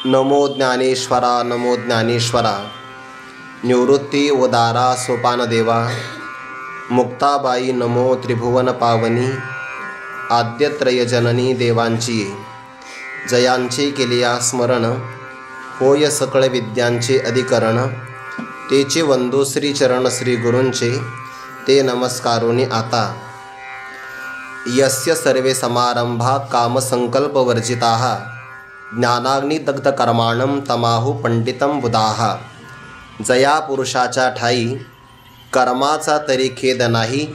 नमो ज्ञानेश्वरा नमो ज्ञानेश्वरा। निवृत्ती उदारा सोपान देवा। मुक्ताबाई नमो त्रिभुवन पावनी। आद्यत्रय जननी देवांची जयांचे केलिया स्मरण। होय सकळ विद्यांचे अधिकरण। तेचे वंदो श्री चरण श्री गुरूंचे ते नमस्कारोनी आता। यस्य सर्वे समारंभा कामसंकल्पवर्जिताः ज्ञानाग्निदग्ध कर्माणं तमाहु पंडितं बुधाः। जया पुरुषाच्या ठाई कर्माचा तरी खेद नाही,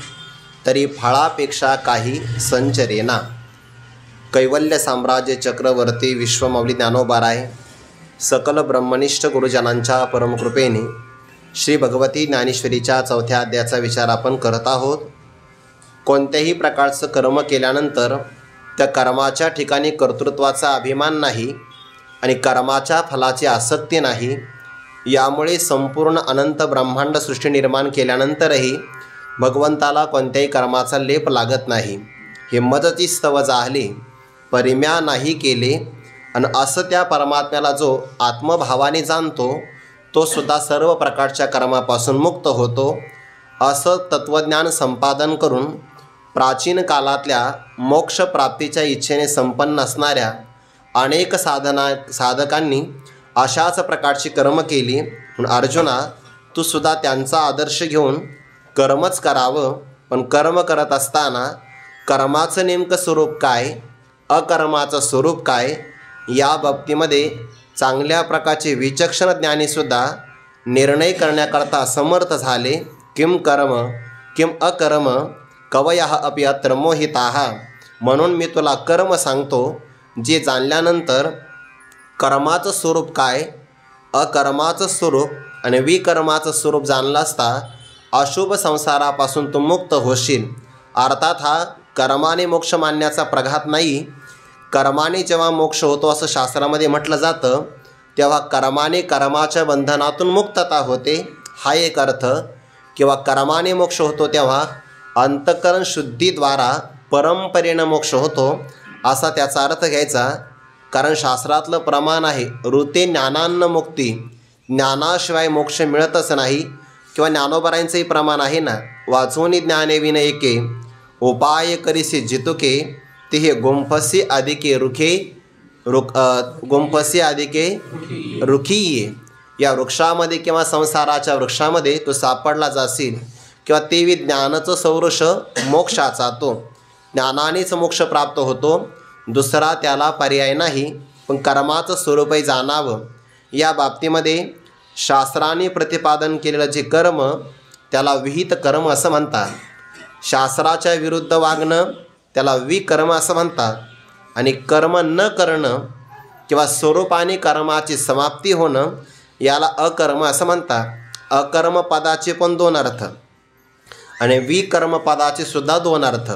तरी फळापेक्षा काही संचरेना। कैवल्य साम्राज्य चक्रवर्ती विश्वमौली ज्ञानोबाराय सकल ब्रह्मनिष्ठ गुरुजनांच्या परमकृपेने श्री भगवती ज्ञानेश्वरीच्या 4थ्या अध्यायाचा विचार आपण करत आहोत। कोणत्याही प्रकारचं कर्म केल्यानंतर त्या कर्माच्या ठिकाणी कर्तृत्वाचा अभिमान नाही आणि कर्माच्या फलाची आसक्ती नाही। यामुळे संपूर्ण अनंत ब्रह्मांड सृष्टी निर्माण केल्यानंतरही भगवंताला कोणत्याही कर्माचा लेप लागत नाही। हे मदती स्तव जाहले परिम्या नाही केले। आणि असं त्या परमात्म्याला जो आत्मभावाने जाणतो तो सुद्धा सर्व प्रकारच्या कर्मापासून मुक्त होतो। असं तत्त्वज्ञान संपादन करून प्राचीन काळातल्या मोक्ष प्राप्तीच्या इच्छेने संपन्न असणाऱ्या अनेक साधकांनी अशाच प्रकारची कर्म केली। म्हणून अर्जुना, तू सुद्धा त्यांचा आदर्श घेऊन कर्मच करावं। पण कर्म करत असताना कर्माचं नेमकं स्वरूप काय, अकर्माचं स्वरूप काय, या बाबतीमध्ये चांगल्या प्रकारचे विचक्षण ज्ञानीसुद्धा निर्णय करण्याकरता समर्थ झाले। किम कर्म किम अकर्म कवयः अपि अत्र मोहिताः। म्हणून मी तुला कर्म सांगतो, जे जाणल्यानंतर कर्माचं स्वरूप काय, अकर्माचं स्वरूप आणि विकर्माचं स्वरूप जाणलं असता अशुभ संसारापासून तू मुक्त होशील। अर्थात हा कर्माने मोक्ष मानण्याचा प्रघात नाही। कर्माने जेव्हा मोक्ष होतो असं शास्त्रामध्ये म्हटलं जातं, तेव्हा कर्माने कर्माच्या बंधनातून मुक्तता होते, हा एक अर्थ। किंवा कर्माने मोक्ष होतो तेव्हा अंतःकरण शुद्धीद्वारा परंपरेनं मोक्ष होतो, असा त्याचा अर्थ घ्यायचा। कारण शास्त्रातलं प्रमाण आहे ऋते ज्ञानान्न मुक्ती, ज्ञानाशिवाय मोक्ष मिळतच नाही। किंवा ज्ञानोबरायांचंही प्रमाण आहे ना, वाचोनी ज्ञाने विनयके उपाय करीसी जितुके ते गुंफसी अधिके रुखीये। या वृक्षामध्ये किंवा संसाराच्या वृक्षामध्ये तो सापडला जाशील। किंवा ते ज्ञानाचं सौरश मोक्षाचा, तो ज्ञानानेच मोक्ष प्राप्त होतो, दुसरा त्याला पर्याय नाही। पण कर्माचं स्वरूपही जाणावं। या बाबतीमध्ये शास्त्राने प्रतिपादन केलेलं जे कर्म त्याला विहित कर्म असं म्हणतात। शास्त्राच्या विरुद्ध वागणं त्याला विकर्म असं म्हणतात। आणि कर्म न करणं किंवा स्वरूपाने कर्माची समाप्ती होणं याला अकर्म असं म्हणतात। अकर्म पदाचे पण 2 अर्थ आणि विकर्म पदाचे सुद्धा 2 अर्थ।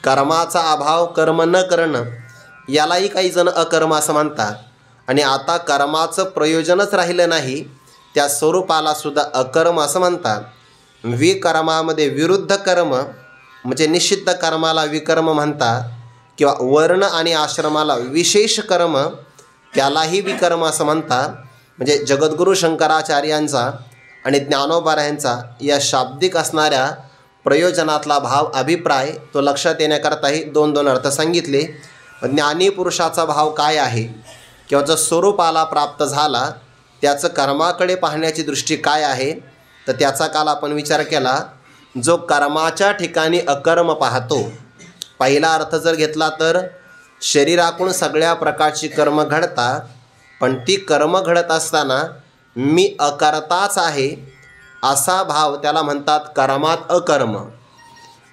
कर्माचा अभाव, कर्म न करणं, यालाही काही जण अकर्म असं म्हणतात। आणि आता कर्माचं प्रयोजनच राहिलं नाही त्या स्वरूपाला सुद्धा अकर्म असं म्हणतात। विकर्मामध्ये विरुद्ध कर्म म्हणजे निषिद्ध कर्माला विकर्म म्हणतात। किंवा वर्ण आणि आश्रमाला विशेष कर्म त्यालाही विकर्म असं म्हणतात। म्हणजे जगद्गुरू शंकराचार्यांचा आणि ज्ञानोबारायांचा या शाब्दिक असणाऱ्या प्रयोजनातला भाव, अभिप्राय तो लक्षात येण्याकरताही 2 अर्थ सांगितले। ज्ञानी पुरुषाचा भाव काय आहे किंवा जो स्वरूपाला प्राप्त झाला त्याचं कर्माकडे पाहण्याची दृष्टी काय आहे, तर त्याचा काल आपण विचार केला। जो कर्माच्या ठिकाणी अकर्म पाहतो, पहिला अर्थ जर घेतला तर शरीराकडून सगळ्या प्रकारची कर्म घडतात, पण ती कर्म घडत असताना मी अकर्ताच आहे असा भाव त्याला म्हणतात कर्मात अकर्म।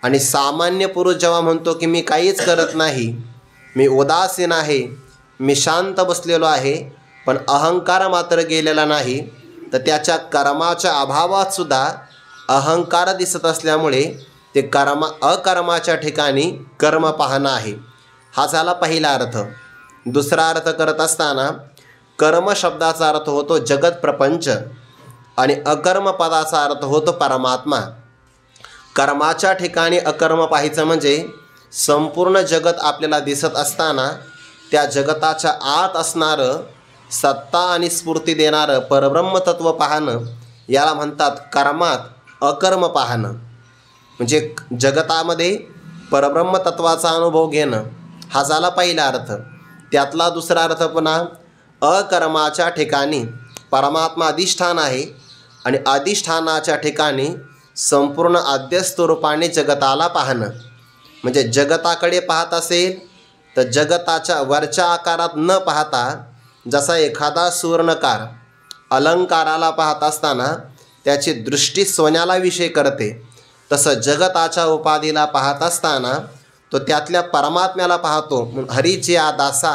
आणि सामान्य पुरुष जेव्हा म्हणतो की मी काहीच करत नाही, मी उदासीन आहे, मी शांत बसलेलो आहे, पण अहंकार मात्र गेलेला नाही, तर त्याच्या कर्माच्या अभावात सुद्धा अहंकार दिसत असल्यामुळे ते अकर्माच्या ठिकाणी कर्म पाहणं आहे। हा झाला पहिला अर्थ। दुसरा अर्थ करत असताना कर्म शब्दाचा अर्थ होतो जगत प्रपंच आणि अकर्म पदाचा अर्थ होतो परमात्मा। कर्माच्या ठिकाणी अकर्म पाहायचं म्हणजे संपूर्ण जगत आपल्याला दिसत असताना त्या जगताच्या आत असणारं सत्ता आणि स्फूर्ती देणारं परब्रह्मतत्व पाहणं याला म्हणतात कर्मात अकर्म पाहणं. म्हणजे जगतामध्ये परब्रह्मतत्वाचा अनुभव घेणं हा झाला पहिला अर्थ. त्यातला दुसरा अर्थ पुन्हा अकर्माच्या ठिकाणी परमात्मा अधिष्ठान आहे आणि अधिष्ठानाच्या ठिकाणी संपूर्ण अध्यस्त रूपाने जगताला पाहणं. म्हणजे जगताकडे पाहत असेल तर जगताच्या वरच्या आकारात न पाहता, जसा एखादा सुवर्णकार अलंकाराला पाहत असताना त्याची दृष्टी सोन्याला विषय करते, तसं जगताच्या उपाधीला पाहत असताना तो त्यातल्या परमात्म्याला पाहतो. हरीची आ दासा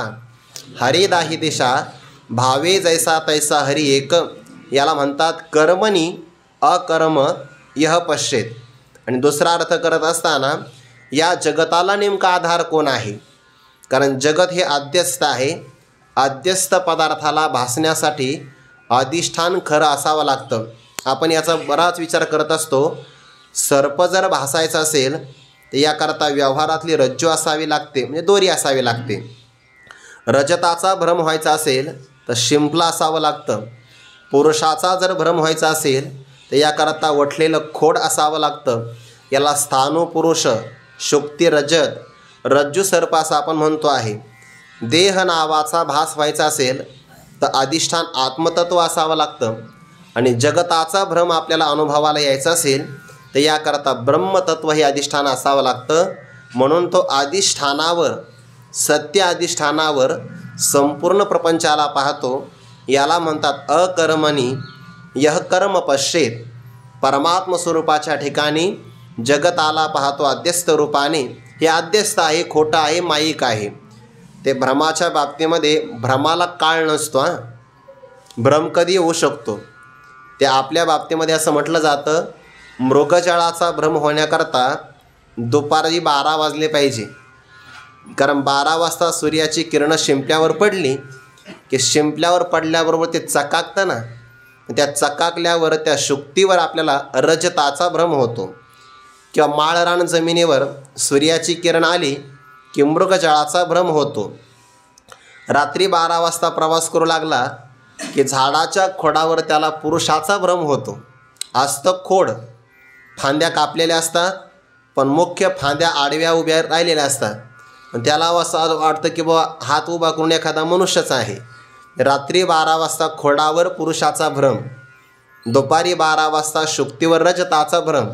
हरिदाही दिशा भावे जैसा तैसा हरी एक, याला म्हणतात कर्मणी अकर्म यह पश्चेत. आणि दुसरा अर्थ करत असताना या जगताला नेमका आधार कोण आहे? कारण जगत हे अध्यस्त आहे. अध्यस्त पदार्थाला भासण्यासाठी अधिष्ठान खरं असावं लागतं. आपण याचा बराच विचार करत असतो. सर्प जर भासायचं असेल तर याकरता व्यवहारातली रज्जू असावी लागते, म्हणजे दोरी असावी लागते. रजताचा भ्रम व्हायचा असेल तर शिंपला असावं लागतं. पुरुषाचा जर भ्रम व्हायचा असेल तर याकरता वठलेलं खोड असावं लागतं. याला स्थाणू पुरुष, शुक्ती रजत, रज्जू सर्प असं आपण म्हणतो आहे. देह नावाचा भास व्हायचा असेल तर अधिष्ठान आत्मतत्व असावं लागतं. आणि जगताचा भ्रम आपल्याला अनुभवाला यायचा असेल तर याकरता ब्रह्मतत्व हे अधिष्ठान असावं लागतं. म्हणून तो अधिष्ठानावर, सत्य अधिष्ठानावर संपूर्ण प्रपंचाला पाहतो. याला म्हणतात अकर्मणी यह कर्म पश्चेत. परमात्म स्वरूपाच्या ठिकाणी जगताला पाहतो अध्यस्त रूपाने. हे अध्यस्त आहे, खोटं आहे, माईक आहे. ते भ्रमाच्या बाबतीमध्ये भ्रमाला काळ नसतो. भ्रम कधी होऊ शकतो. ते आपल्या बाबतीमध्ये असं म्हटलं जातं, मृगजळाचा भ्रम होण्याकरता दुपारी 12 वाजले पाहिजे. कारण 12 वाजता सूर्याची किरणं शिंपल्यावर पडली की शिंपल्यावर पडल्याबरोबर ते चकाकतं ना, त्या चकाकल्यावर त्या शुक्तीवर आपल्याला रजताचा भ्रम होतो. किंवा माळरान जमिनीवर सूर्याची किरण आली की मृगजळाचा भ्रम होतो. रात्री 12 वाजता प्रवास करू लागला की झाडाच्या खोडावर त्याला पुरुषाचा भ्रम होतो. असतं खोड, फांद्या कापलेल्या असतात पण मुख्य फांद्या आडव्या उभ्या राहिलेल्या असतात. पण त्याला असं वाटतं की बाबा हात उभा करून एखादा मनुष्यच आहे. रात्री 12 वाजता खोडावर पुरुषाचा भ्रम, दुपारी 12 वाजता शुक्तीवर रजताचा भ्रम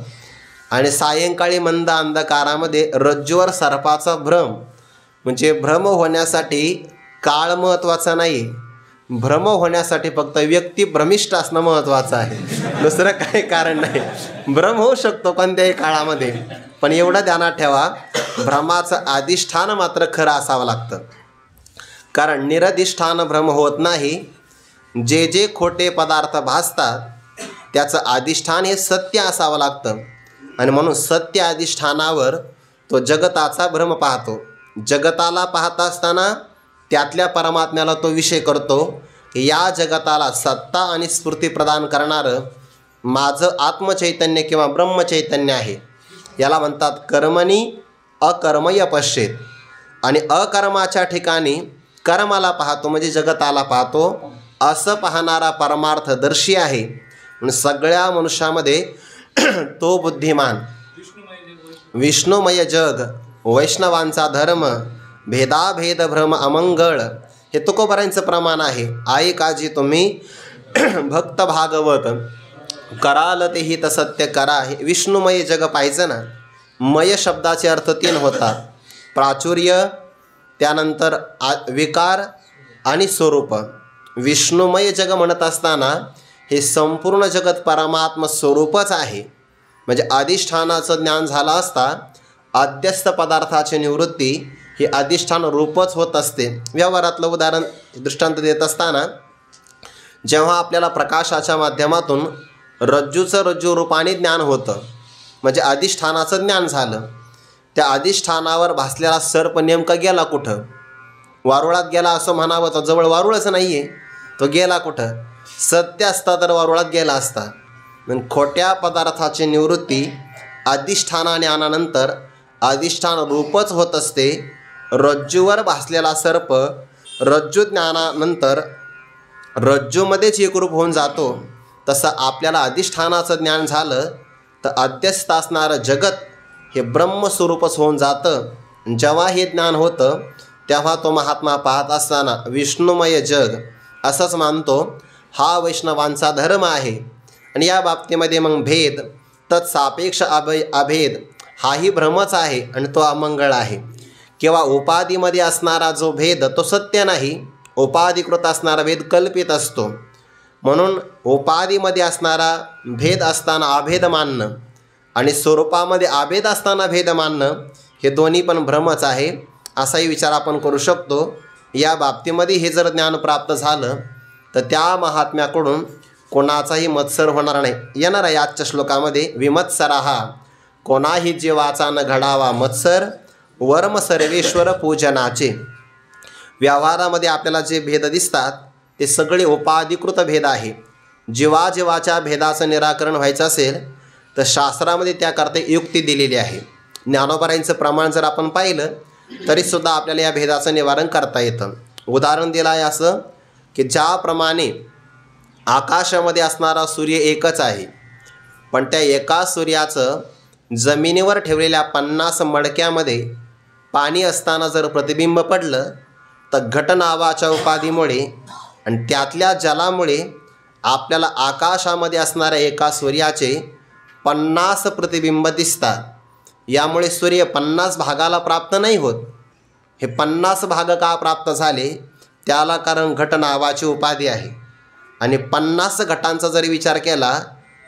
आणि सायंकाळी मंद अंधकारामध्ये रज्जूवर सर्पाचा भ्रम. म्हणजे भ्रम होण्यासाठी काळ महत्त्वाचा नाही, भ्रम होण्यासाठी फक्त व्यक्ती भ्रमिष्ठ असणं महत्त्वाचं आहे. दुसरं काही कारण नाही. भ्रम होऊ शकतो कोणत्याही काळामध्ये, पण एवढं ध्यानात ठेवा, भ्रमाचं अधिष्ठान मात्र खरं असावं लागतं. कारण निरधिष्ठान भ्रम होत नाही. जे जे खोटे पदार्थ भासतात त्याचं अधिष्ठान हे सत्य असावं लागतं. आणि म्हणून सत्य अधिष्ठानावर तो जगताचा भ्रम पाहतो. जगताला पाहत असताना त्यातल्या परमात्म्याला तो विषय करतो की या जगताला सत्ता आणि स्फूर्ती प्रदान करणारं माझं आत्मचैतन्य किंवा ब्रह्मचैतन्य आहे. याला म्हणतात कर्मणी अकर्मय पश्चेत. आणि अकर्माच्या ठिकाणी कर्माला पाहतो, म्हणजे जगताला पाहतो. असं पाहणारा परमार्थदर्शी आहे. म्हणून सगळ्या मनुष्यामध्ये तो बुद्धिमान. विष्णुमय जग वैष्णवांचा धर्म, भेदाभेद भ्रम अमंगळ, हे तुकोबारांचं प्रमाण आहे. आई काजी तुम्ही भक्त भागवत कराल तेही तसत्य करा. हे विष्णुमय जग पाहिजे ना. मय शब्दाचे अर्थ 3 होतात, प्राचुर्य, त्यानंतर विकार आणि स्वरूप. विष्णुमय जग म्हणत असताना हे संपूर्ण जगत परमात्म स्वरूपच आहे. म्हणजे अधिष्ठानाचं ज्ञान झालं असता अध्यस्त पदार्थाची निवृत्ती ही अधिष्ठान रूपच होत असते. व्यवहारातलं उदाहरण दृष्टांत देत असताना जेव्हा आपल्याला प्रकाशाच्या माध्यमातून रज्जूचं रज्जू रूपाने ज्ञान होतं, म्हणजे अधिष्ठानाचं ज्ञान झालं. त्या अधिष्ठानावर भासलेला सर्प नेमका गेला कुठं? वारुळात गेला असं म्हणावं तर जवळ वारुळच नाही आहे. तो गेला कुठं? सत्य असता तर वारुळात गेला असता. पण खोट्या पदार्थाची निवृत्ती अधिष्ठानाने आल्यानंतर अधिष्ठान रूपच होत असते. रज्जूवर भासलेला सर्प रज्जू ज्ञानानंतर रज्जूमध्येच एकरूप होऊन जातो, तसं आपल्याला अधिष्ठानाचं ज्ञान झालं तर अध्यस्त असणारं जगत हे ब्रह्मस्वरूपच होऊन जातं. जेव्हा हे ज्ञान होतं तेव्हा तो महात्मा पाहत असताना विष्णुमय जग असंच मानतो. हा वैष्णवांचा धर्म आहे. आणि या बाबतीमध्ये मग भेद, तत्सापेक्ष अभेद हाही भ्रमच आहे आणि तो अमंगळ आहे. किंवा उपाधीमध्ये असणारा जो भेद तो सत्य नाही, उपाधिकृत असणारा भेद कल्पित असतो. म्हणून उपाधीमध्ये असणारा भेद असताना अभेद मानणं आणि स्वरूपामध्ये अभेद असताना भेद मानणं हे दोन्ही पण भ्रमच आहे, असाही विचार आपण करू शकतो. या बाबतीमध्ये हे जर ज्ञान प्राप्त झालं तर त्या महात्म्याकडून कोणाचाही मत्सर होणार नाही. येणार आहे आजच्या श्लोकामध्ये, विमत्सराहा कोणाही जीवाचा न घडावा मत्सर, वर्म सर्वेश्वर पूजनाचे. व्यवहारामध्ये आपल्याला जे भेद दिसतात ते सगळे उपाधिकृत भेद आहे. जीवाजीवाच्या भेदाचं निराकरण व्हायचं असेल तर शास्त्रामध्ये त्याकरता युक्ती दिलेली आहे. ज्ञानोबरायांचं प्रमाण जर आपण पाहिलं तरीसुद्धा आपल्याला या भेदाचं निवारण करता येतं. उदाहरण दिलं आहे असं की ज्याप्रमाणे आकाशामध्ये असणारा सूर्य एकच आहे, पण त्या एका सूर्याचं जमिनीवर ठेवलेल्या 50 मडक्यामध्ये पाणी असताना जर प्रतिबिंब पडलं तर घट नावाच्या उपाधीमुळे आणि त्यातल्या जलामुळे आपल्याला आकाशामध्ये असणाऱ्या एका सूर्याचे 50 प्रतिबिंब दिसतात. यामुळे सूर्य 50 भागाला प्राप्त नाही होत. हे 50 भाग का प्राप्त झाले त्याला कारण घट नावाची उपाधी आहे. आणि 50 घटांचा जरी विचार केला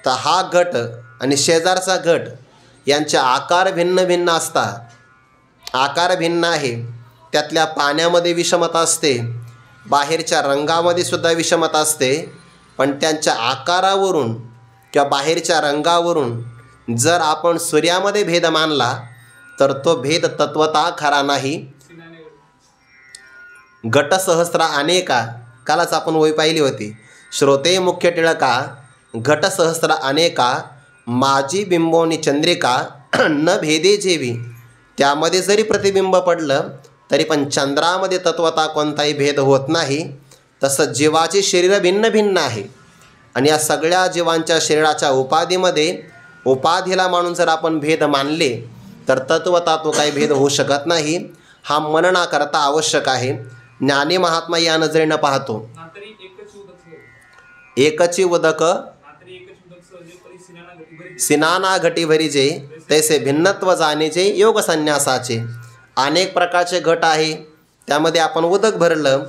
तर हा घट आणि शेजारचा घट यांचे आकार भिन्न भिन्न असतात. आकार भिन्न आहे, त्यातल्या पाण्यामध्ये विषमता असते, बाहेरच्या रंगामध्ये सुद्धा विषमता असते. पण त्यांच्या आकारावरून किंवा बाहेरच्या रंगावरून जर आपण सूर्यामध्ये भेद मानला तर तो भेद तत्वतः खरा नाही. घटसहस्रा अनेका, कालच आपण ओळी पाहिली होती. श्रोते मुख्य टिळका घटसहस्रा अनेका, माझी बिंबोनी चंद्रिका न भेदे जेवी. त्यामध्ये जरी प्रतिबिंब पडलं तरी पण चंद्रामध्ये तत्वतः कोणताही भेद होत नाही. तसं जीवाचे शरीर भिन्न भिन्न आहे आणि या सगळ्या जीवांच्या शरीराच्या उपाधीमध्ये उपाधीला मानून जर आपण भेद मानले तर तत्वतः तो काही भेद होऊ शकत नाही. हा मननाकरता आवश्यक आहे. ज्ञानी महात्मा या नजरेनं पाहतो. एकची उदक सिनाना घटी भरीजे, तैसे भिन्नत्व जाणीचे योग संन्यासाचे. अनेक प्रकारचे घट आहे, त्यामध्ये आपण उदक भरलं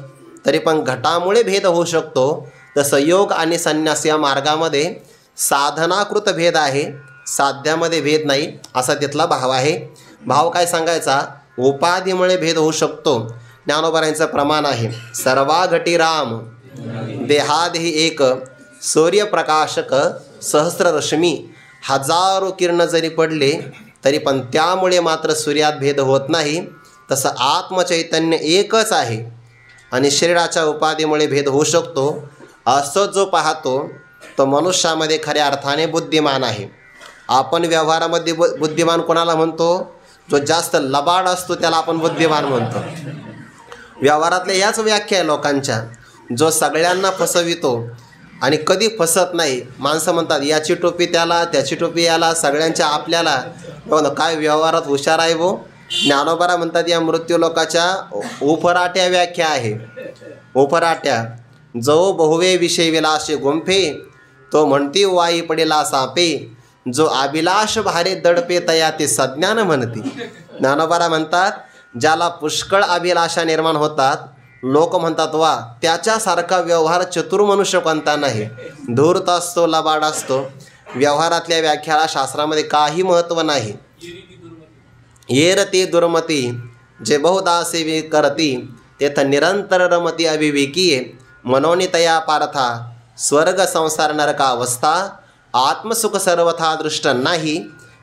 तरी पण घटामुळे भेद होऊ शकतो. तसं योग आणि संन्यास या मार्गामध्ये साधनाकृत भेद आहे, साध्यामध्ये भेद नाही असा तिथला भाव आहे. भाव काय सांगायचा, उपाधीमुळे भेद होऊ शकतो. ज्ञानोबरायांचं प्रमाण आहे, सर्वा घटी राम देहादेही एक, सूर्यप्रकाशक सहस्र रश्मी. हजारो किरण जरी पडले तरी पण त्यामुळे मात्र सूर्यात भेद होत नाही. तसं आत्मचैतन्य एकच आहे आणि शरीराच्या उपाधीमुळे भेद होऊ शकतो. असं जो पाहतो तो मनुष्यामध्ये खऱ्या अर्थाने बुद्धिमान आहे. आपण व्यवहारामध्ये बुद्धिमान कोणाला म्हणतो, जो जास्त लबाड असतो त्याला आपण बुद्धिमान म्हणतो. व्यवहारातल्या याच व्याख्या आहे लोकांच्या. जो सगळ्यांना फसवितो आणि कधी फसत नाही. माणसं म्हणतात याची टोपी त्याला, त्याची टोपी याला, सगळ्यांच्या आपल्याला. काय व्यवहारात हुशार आहे वो. ज्ञानोबरा म्हणतात या मृत्यू लोकाच्या उपराट्या व्याख्या आहे. उपराट्या, जो बहुवे विषय विलासे गुंफे, तो म्हणती वाई पडेला सापे, जो अभिलाष भारे दडपे तया ते सज्ञान म्हणती. ज्ञानोबरा म्हणतात ज्याला पुष्कळ अभिलाषा निर्माण होतात, लोक म्हणतात वा त्याच्यासारखा व्यवहार चतुर मनुष्य कोणता नाही. धूर्त असतो, लबाड असतो. व्यवहारातल्या व्याख्याला शास्त्रामध्ये काही महत्त्व नाही. येरती दुर्मती जे बहुदा सेवी करती, तेथ निरंतर रमती अविवेकीये. मनोनितया पार्था स्वर्ग संसार नरका अवस्था, आत्मसुख सर्वथा दृष्ट नाही.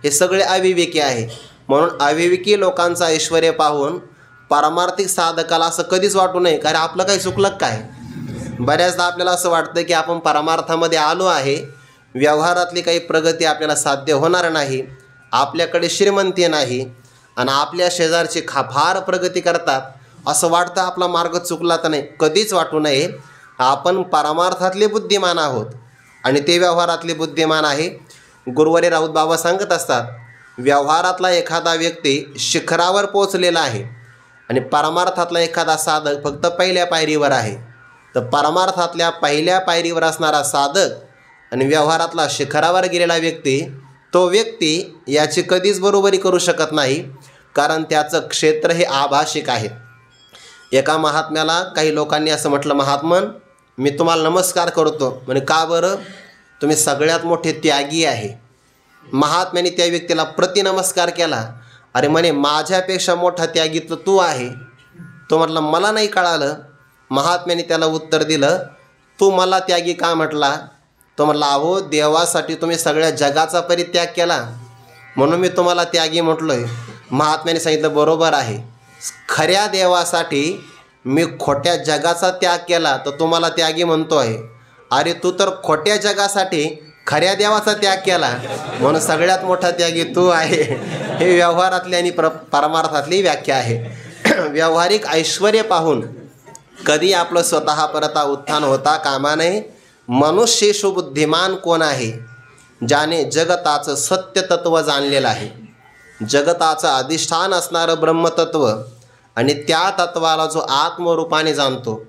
हे सगळे अविवेकी आहे. म्हणून अविवेकी लोकांचा ऐश्वर्य पाहून पारमार्थिक साधकाला असं कधीच वाटू नये कारण आपलं काही चुकलं काय. बऱ्याचदा आपल्याला असं वाटतं की आपण परमार्थामध्ये आलो आहे, व्यवहारातली काही प्रगती आपल्याला साध्य होणार नाही, आपल्याकडे श्रीमंती नाही आणि आपल्या शेजारची फार प्रगती करतात, असं वाटतं आपला मार्ग चुकला तर नाही. कधीच वाटू नये. आपण परमार्थातले बुद्धिमान आहोत आणि ते व्यवहारातले बुद्धिमान आहे. गुरुवारी राऊत बाबा सांगत असतात, व्यवहारातला एखादा व्यक्ती शिखरावर पोचलेला आहे आणि परमार्थातला एखादा साधक फक्त पहिल्या पायरीवर आहे. तर परमार्थातल्या पहिल्या पायरीवर असणारा साधक आणि व्यवहारातला शिखरावर गेलेला व्यक्ती, तो व्यक्ती याची कधीच बरोबरी करू शकत नाही, कारण त्याचं क्षेत्र हे आभाषिक आहे. एका महात्म्याला काही लोकांनी असं म्हटलं, महात्मन मी तुम्हाला नमस्कार करतो. म्हणे का बरं? तुम्ही सगळ्यात मोठे त्यागी आहे. महात्म्याने त्या व्यक्तीला प्रतिनमस्कार केला. अरे म्हणे माझ्यापेक्षा मोठा त्यागी तर तू आहे. तो म्हटला मला नाही कळालं. महात्म्याने त्याला उत्तर दिलं, तू मला त्यागी का म्हटला? तो म्हटला, अहो देवासाठी तुम्ही सगळ्या जगाचा परित्याग केला म्हणून मी तुम्हाला त्यागी म्हटलो आहे. महात्म्याने सांगितलं, बरोबर आहे. खऱ्या देवासाठी मी खोट्या जगाचा त्याग केला तर तुम्हाला त्यागी म्हणतो आहे. अरे तू तर खोट्या जगासाठी खऱ्या देवाचा त्याग केला म्हणून सगळ्यात मोठा त्यागी तू आहे. हे व्यवहारातली आणि परमार्थातली व्याख्या आहे. व्यावहारिक ऐश्वर्य पाहून कधी आपलं स्वतः परता उत्थान होता कामा नये. मनुष्येषु बुद्धिमान कोण आहे? ज्याने जगताचं सत्य तत्व जाणलेलं आहे. जगताचं अधिष्ठान असणारं ब्रह्मतत्व आणि त्या तत्वाला जो आत्मरूपाने जाणतो.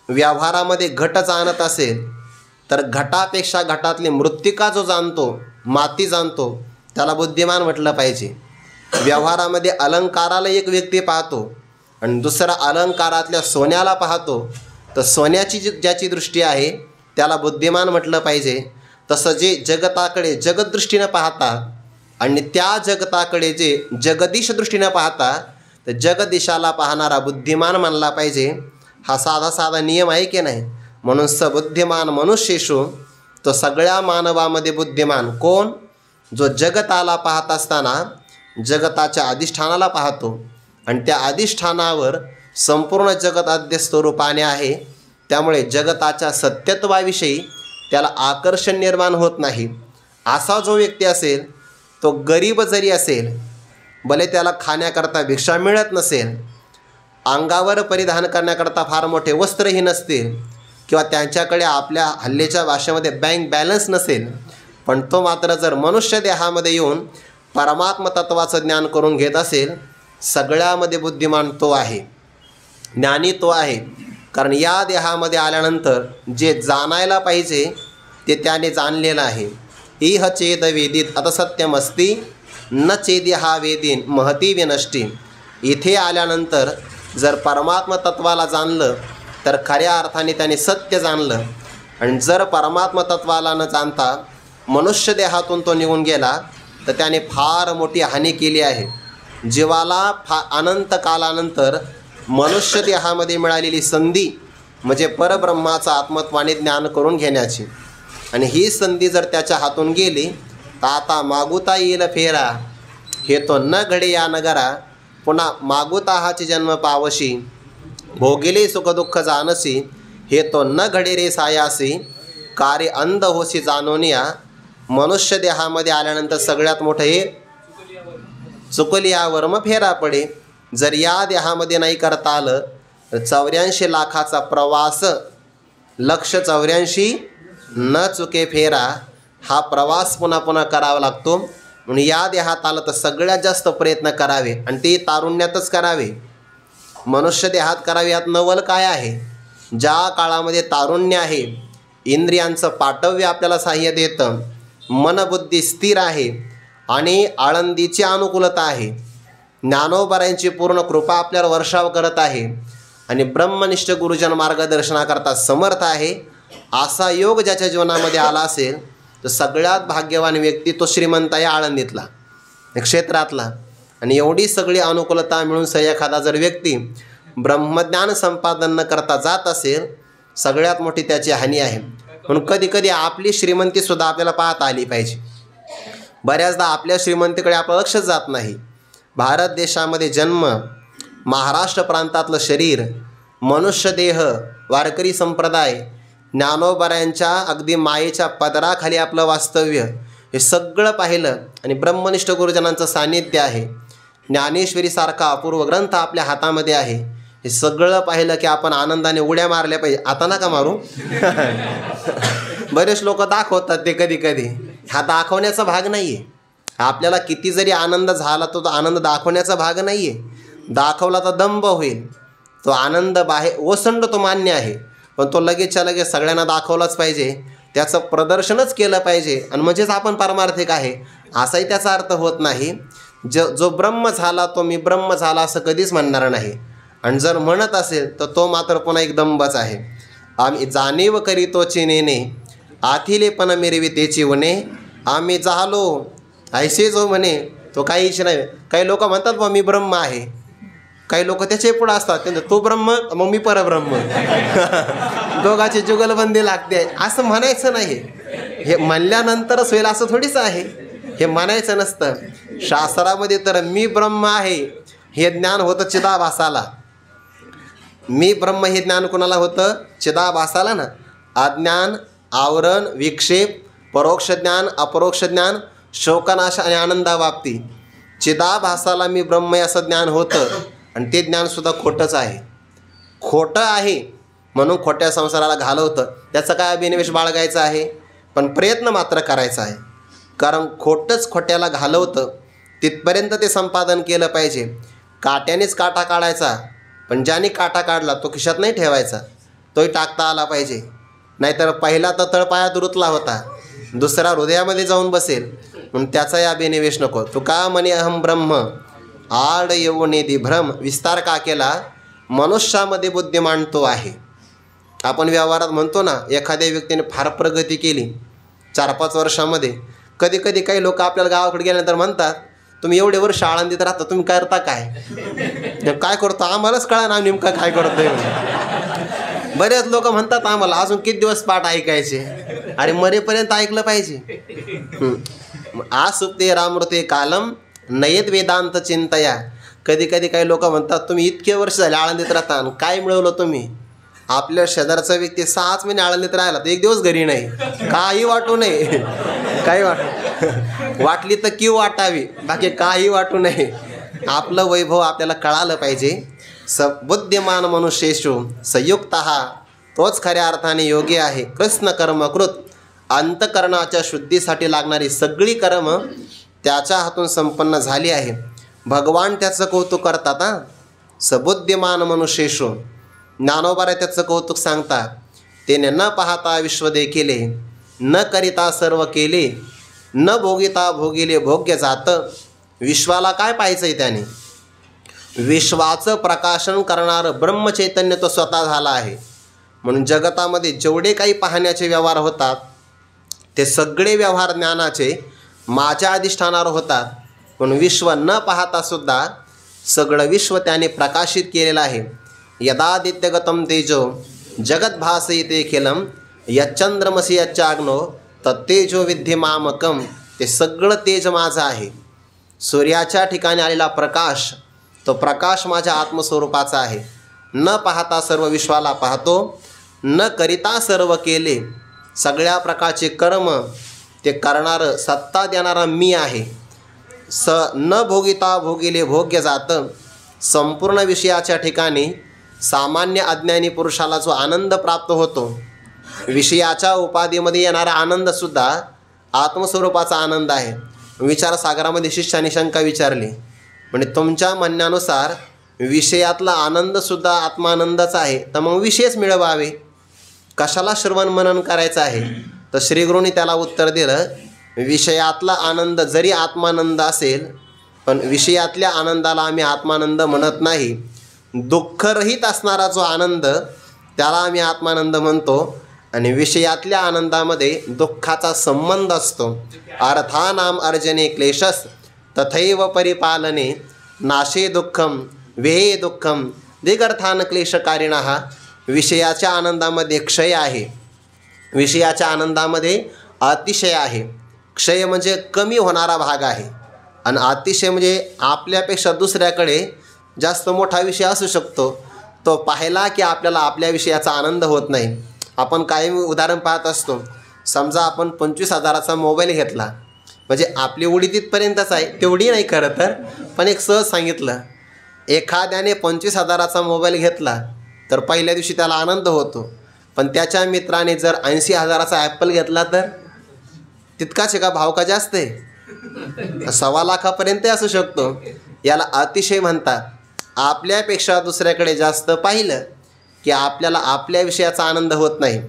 व्यवहारामध्ये घट जाणत असेल तर घटापेक्षा घटातली मृत्तिका जो जाणतो, माती जाणतो, त्याला बुद्धिमान म्हटलं पाहिजे. व्यवहारामध्ये अलंकाराला एक व्यक्ती पाहतो आणि दुसरा अलंकारातल्या सोन्याला पाहतो, तर सोन्याची ज्याची दृष्टी आहे त्याला बुद्धिमान म्हटलं पाहिजे. तसं जे जगताकडे जगदृष्टीनं पाहतात आणि त्या जगताकडे जे जगदीश दृष्टीनं पाहतात, तर जगदिशाला पाहणारा बुद्धिमान मानला पाहिजे. हा साधा साधा नियम आहे की नाही? म्हणून सबुद्धिमान मनुष्येषु, तो सगळ्या मानवामध्ये बुद्धिमान कोण? जो जगताला पाहत असताना जगताच्या अधिष्ठानाला पाहतो आणि त्या अधिष्ठानावर संपूर्ण जगत अध्यस्त रूपाने आहे. त्यामुळे जगताच्या सत्यत्वाविषयी त्याला आकर्षण निर्माण होत नाही. असा जो व्यक्ती असेल तो गरीब जरी असेल, भले त्याला खाण्याकरता भिक्षा मिळत नसेल, अंगावर परिधान करण्याकरता फार मोठे वस्त्रही नसतील किंवा त्यांच्याकडे आपल्या हल्लीच्या भाषेमध्ये बँक बॅलन्स नसेल, पण तो मात्र जर मनुष्य देहामध्ये येऊन परमात्म तत्वाचं ज्ञान करून घेत असेल, सगळ्यामध्ये बुद्धिमान तो आहे, ज्ञानी तो आहे. कारण या देहामध्ये आल्यानंतर जे जाणायला पाहिजे ते त्याने जाणलेलं आहे. इह चेद वेदित आता सत्यमस्ती न चेद्यहा वेदीन महती विनष्टी. इथे आल्यानंतर जर परमात्म तत्वाला जाणलं तर खऱ्या अर्थाने त्याने सत्य जाणलं. आणि जर परमात्म तत्वाला न जाणता मनुष्य देहातून तो निघून गेला तर त्याने फार मोठी हानी केली आहे. जीवाला अनंत कालानंतर मनुष्य देहामध्ये मिळालेली संधी म्हणजे परब्रह्माचं आत्मत्वाने ज्ञान करून घेण्याची, आणि ही संधी जर त्याच्या हातून गेली तर आता मागुता येईल फेरा, हे तो न घडे या नगरा. पुन्हा मागुता हाची जन्म पावशी, भोगिले सुखदुःख जानसी, हे तो न घडे रे सायासी, कार्य अंध होसी जाणोनिया. मनुष्य देहामध्ये आल्यानंतर सगळ्यात मोठं हे चुकलियावर मग फेरा पडे. जर या देहामध्ये नाही करता आलं तर 84 लाखाचा प्रवास, लक्ष 84 न चुके फेरा, हा प्रवास पुन्हा पुन्हा करावा लागतो. म्हणून या देहात आलं तर सगळ्यात जास्त प्रयत्न करावे आणि ते तारुण्यातच करावे. मनुष्य देहात करावे यात नवल काय आहे? ज्या काळामध्ये तारुण्य आहे, इंद्रियांचं पाटव्य आपल्याला साह्य देतं, मनबुद्धी स्थिर आहे आणि आळंदीची अनुकूलता आहे, ज्ञानोबरायांची पूर्ण कृपा आपल्याला वर्षाव करत आहे आणि ब्रह्मनिष्ठ गुरुजन मार्गदर्शनाकरता समर्थ आहे, असा योग ज्याच्या जीवनामध्ये आला असेल तर सगळ्यात भाग्यवान व्यक्ती तो श्रीमंत आहे आळंदीतला, क्षेत्रातला. आणि एवढी सगळी अनुकूलता मिळून एखादा जर व्यक्ती ब्रह्मज्ञान संपादन न करता जात असेल, सगळ्यात मोठी त्याची हानी आहे. म्हणून कधी कधी आपली श्रीमंतीसुद्धा आपल्याला पाहता आली पाहिजे. बऱ्याचदा आपल्या श्रीमंतीकडे आपलं लक्षच जात नाही. भारत देशामध्ये जन्म, महाराष्ट्र प्रांतातलं शरीर, मनुष्य देह, वारकरी संप्रदाय, ज्ञानोबरायांच्या अगदी मायेच्या पदराखाली आपलं वास्तव्य, हे सगळं पाहिलं आणि ब्रह्मनिष्ठ गुरुजनांचं सान्निध्य आहे. ज्ञानेश्वरीसारखा अपूर्व ग्रंथ आपल्या हातामध्ये आहे. हे सगळं पाहिलं की आपण आनंदाने उड्या मारल्या पाहिजे. आता नका मारू. बरेच लोक दाखवतात ते कधी कधी. हा दाखवण्याचा भाग नाही आहे. आपल्याला किती जरी आनंद झाला तो आनंद दाखवण्याचा भाग नाही आहे. दाखवला तर दंभ होईल. तो आनंद बाहेर ओसंड तो मान्य आहे, पण तो लगेचच्या लगेच सगळ्यांना दाखवलाच पाहिजे, त्याचं प्रदर्शनच केलं पाहिजे आणि म्हणजेच आपण पारमार्थिक आहे असाही त्याचा अर्थ होत नाही. जो ब्रह्म झाला तो मी ब्रह्म झाला असं कधीच म्हणणार नाही. आणि जर म्हणत असेल तर तो मात्र पुन्हा एक दंभच आहे. आम्ही जाणीव करीतोची नेणे आथिलेपण मिरवी तेची वने आम्ही झालो ऐसे जो म्हणे तो काहीच नाही. काही लोक म्हणतात बा मी ब्रह्म आहे, काही लोक त्याचे पुढे असतात त्यांचं तो ब्रह्म मग मी परब्रह्म. दोघाची जुगलबंदी लागते असं म्हणायचं नाही. हे म्हणल्यानंतरच होईल असं थोडीच आहे. हे म्हणायचं नसतं. शास्त्रामध्ये तर मी ब्रह्म आहे हे ज्ञान होतं चिदाभासाला. मी ब्रह्म हे ज्ञान कोणाला होतं? चिदाभासाला ना. अज्ञान, आवरण, विक्षेप, परोक्ष ज्ञान, अपरोक्ष ज्ञान, शोकनाश आणि आनंदाबाबती चिदाभासाला मी ब्रह्म असं ज्ञान होतं. आणि ते ज्ञानसुद्धा खोटंच आहे. खोटं आहे म्हणून खोट्या संसाराला घालवतं. त्याचा काय अभिनिवेश बाळगायचा आहे, पण प्रयत्न मात्र करायचा आहे. कारण खोटंच खोट्याला घालवतं तिथपर्यंत ते संपादन केलं पाहिजे. काट्यानेच काटा काढायचा, पण ज्याने काटा काढला तो खिशात नाही ठेवायचा, तोही टाकता आला पाहिजे. नाहीतर पहिला तर तळपायात रुतला होता, दुसरा हृदयामध्ये जाऊन बसेल. म्हणून त्याचाही अभिनिवेश नको. तुका म्हणे अहम ब्रह्म आड येऊन भ्रम विस्तार का केला मनुष्यामध्ये बुद्धिमान तो आहे. आपण व्यवहारात म्हणतो ना, एखाद्या व्यक्तीने फार प्रगती केली 4-5 वर्षामध्ये. कधी कधी काही लोक आपल्याला गावाकडे गेल्यानंतर म्हणतात तुम्ही एवढे वर्ष आळंदीत राहता, तुम्ही करता काय? काय करतो आम्हालाच कळा ना नेमकं काय करतोय. बरेच लोक म्हणतात आम्हाला अजून किती दिवस पाठ ऐकायचे. अरे मरेपर्यंत ऐकलं पाहिजे. आसुप्ते रामृते कालम नयेत वेदांत चिंतया. कधी कधी काही लोक म्हणतात तुम्ही इतके वर्ष झाले आळंदीत राहता आणि काय मिळवलं तुम्ही? आपल्या शेजारचा व्यक्ती 6 महिने आळंदीत राहिला तर 1 दिवस घरी नाही. काही वाटू नये. काही वाटली तर क्यू वाटावी, बाकी काही वाटू नये. आपलं वैभव आपल्याला कळालं पाहिजे. बुद्धिमान मनुष्येषु संयुक्त तोच खऱ्या अर्थाने योगी आहे. कृष्ण कर्मकृत अंतकरणाच्या शुद्धीसाठी लागणारी सगळी कर्म त्याच्या हातून संपन्न झाली आहे. भगवान त्याचं कौतुक करतात. सबुद्धिमान मनुष्येषु ज्ञानोबारा त्याचं कौतुक सांगतात. तेने न पाहता विश्व देखिले न करिता सर्व केले न भोगिता भोगिले भोग्य जात. विश्वाला काय पाहायचंय त्याने? विश्वाचं प्रकाशन करणारं ब्रह्मचैतन्य तो स्वतः झाला आहे. म्हणून जगतामध्ये जेवढे काही पाहण्याचे व्यवहार होतात ते सगळे व्यवहार ज्ञानाचे माझ्या अधिष्ठानावर होतात. म्हणून विश्व न पाहता सुद्धा सगळं विश्व त्याने प्रकाशित केलेलं आहे. यदादित्यगतम तेजो जगद्भासयते खिलम यच्चंद्रमसी यच्चाग्नो तत्तेजो विद्धी मामकम. ते सगळं तेज माझं आहे. सूर्याच्या ठिकाणी आलेला प्रकाश तो प्रकाश माझ्या आत्मस्वरूपाचा आहे. न पाहता सर्व विश्वाला पाहतो, न करिता सर्व केले. सगळ्या प्रकारचे कर्म ते करणारं सत्ता देणारा मी आहे. न भोगिता भोगिले भोग्य जातं. संपूर्ण विषयाच्या ठिकाणी सामान्य अज्ञानी पुरुषाला जो आनंद प्राप्त होतो, विषयाच्या उपाधीमध्ये येणारा आनंदसुद्धा आत्मस्वरूपाचा आनंद आहे. विचारसागरामध्ये शिष्याने शंका विचारली, म्हणजे तुमच्या म्हणण्यानुसार विषयातला आनंदसुद्धा आत्मानंदच आहे, तर मग विषयच मिळवावे, कशाला श्रवण मनन करायचं आहे? तर श्रीगुरूंनी त्याला उत्तर दिलं, विषयातला आनंद जरी आत्मानंद असेल पण विषयातल्या आनंदाला आम्ही आत्मानंद म्हणत नाही. दुःखरहित असणारा जो आनंद त्याला आम्ही आत्मानंद म्हणतो. आणि विषयातल्या आनंदामध्ये दुःखाचा संबंध असतो. अर्थानाम अर्जने क्लेशस तथैव परिपालने नाशे दुःखम वेहे दुःखम दिगर्थान क्लेशकारिणः. विषयाच्या आनंदामध्ये क्षय आहे, विषयाच्या आनंदामध्ये अतिशय आहे. क्षय म्हणजे कमी होणारा भाग आहे आणि अतिशय म्हणजे आपल्यापेक्षा दुसऱ्याकडे जास्त मोठा विषय असू शकतो, तो पाहिला की आपल्याला आपल्या विषयाचा आनंद होत नाही. आपण कायम उदाहरण पाहत असतो. समजा आपण 25,000चा मोबाईल घेतला, म्हणजे आपली उडी तिथपर्यंतच आहे, तेवढी नाही खरं तर, पण एक सहज सांगितलं. एखाद्याने 25,000चा मोबाईल घेतला तर पहिल्या दिवशी त्याला आनंद होतो, पण त्याच्या मित्राने जर 80,000चा ॲपल घेतला तर तितकाच आहे का, भाव का जास्त आहे? 1.25 लाखापर्यंत असू शकतो. याला अतिशय म्हणतात. आपल्यापेक्षा दुसऱ्याकडे जास्त पाहिलं की आपल्याला आपल्या विषयाचा आनंद होत नाही,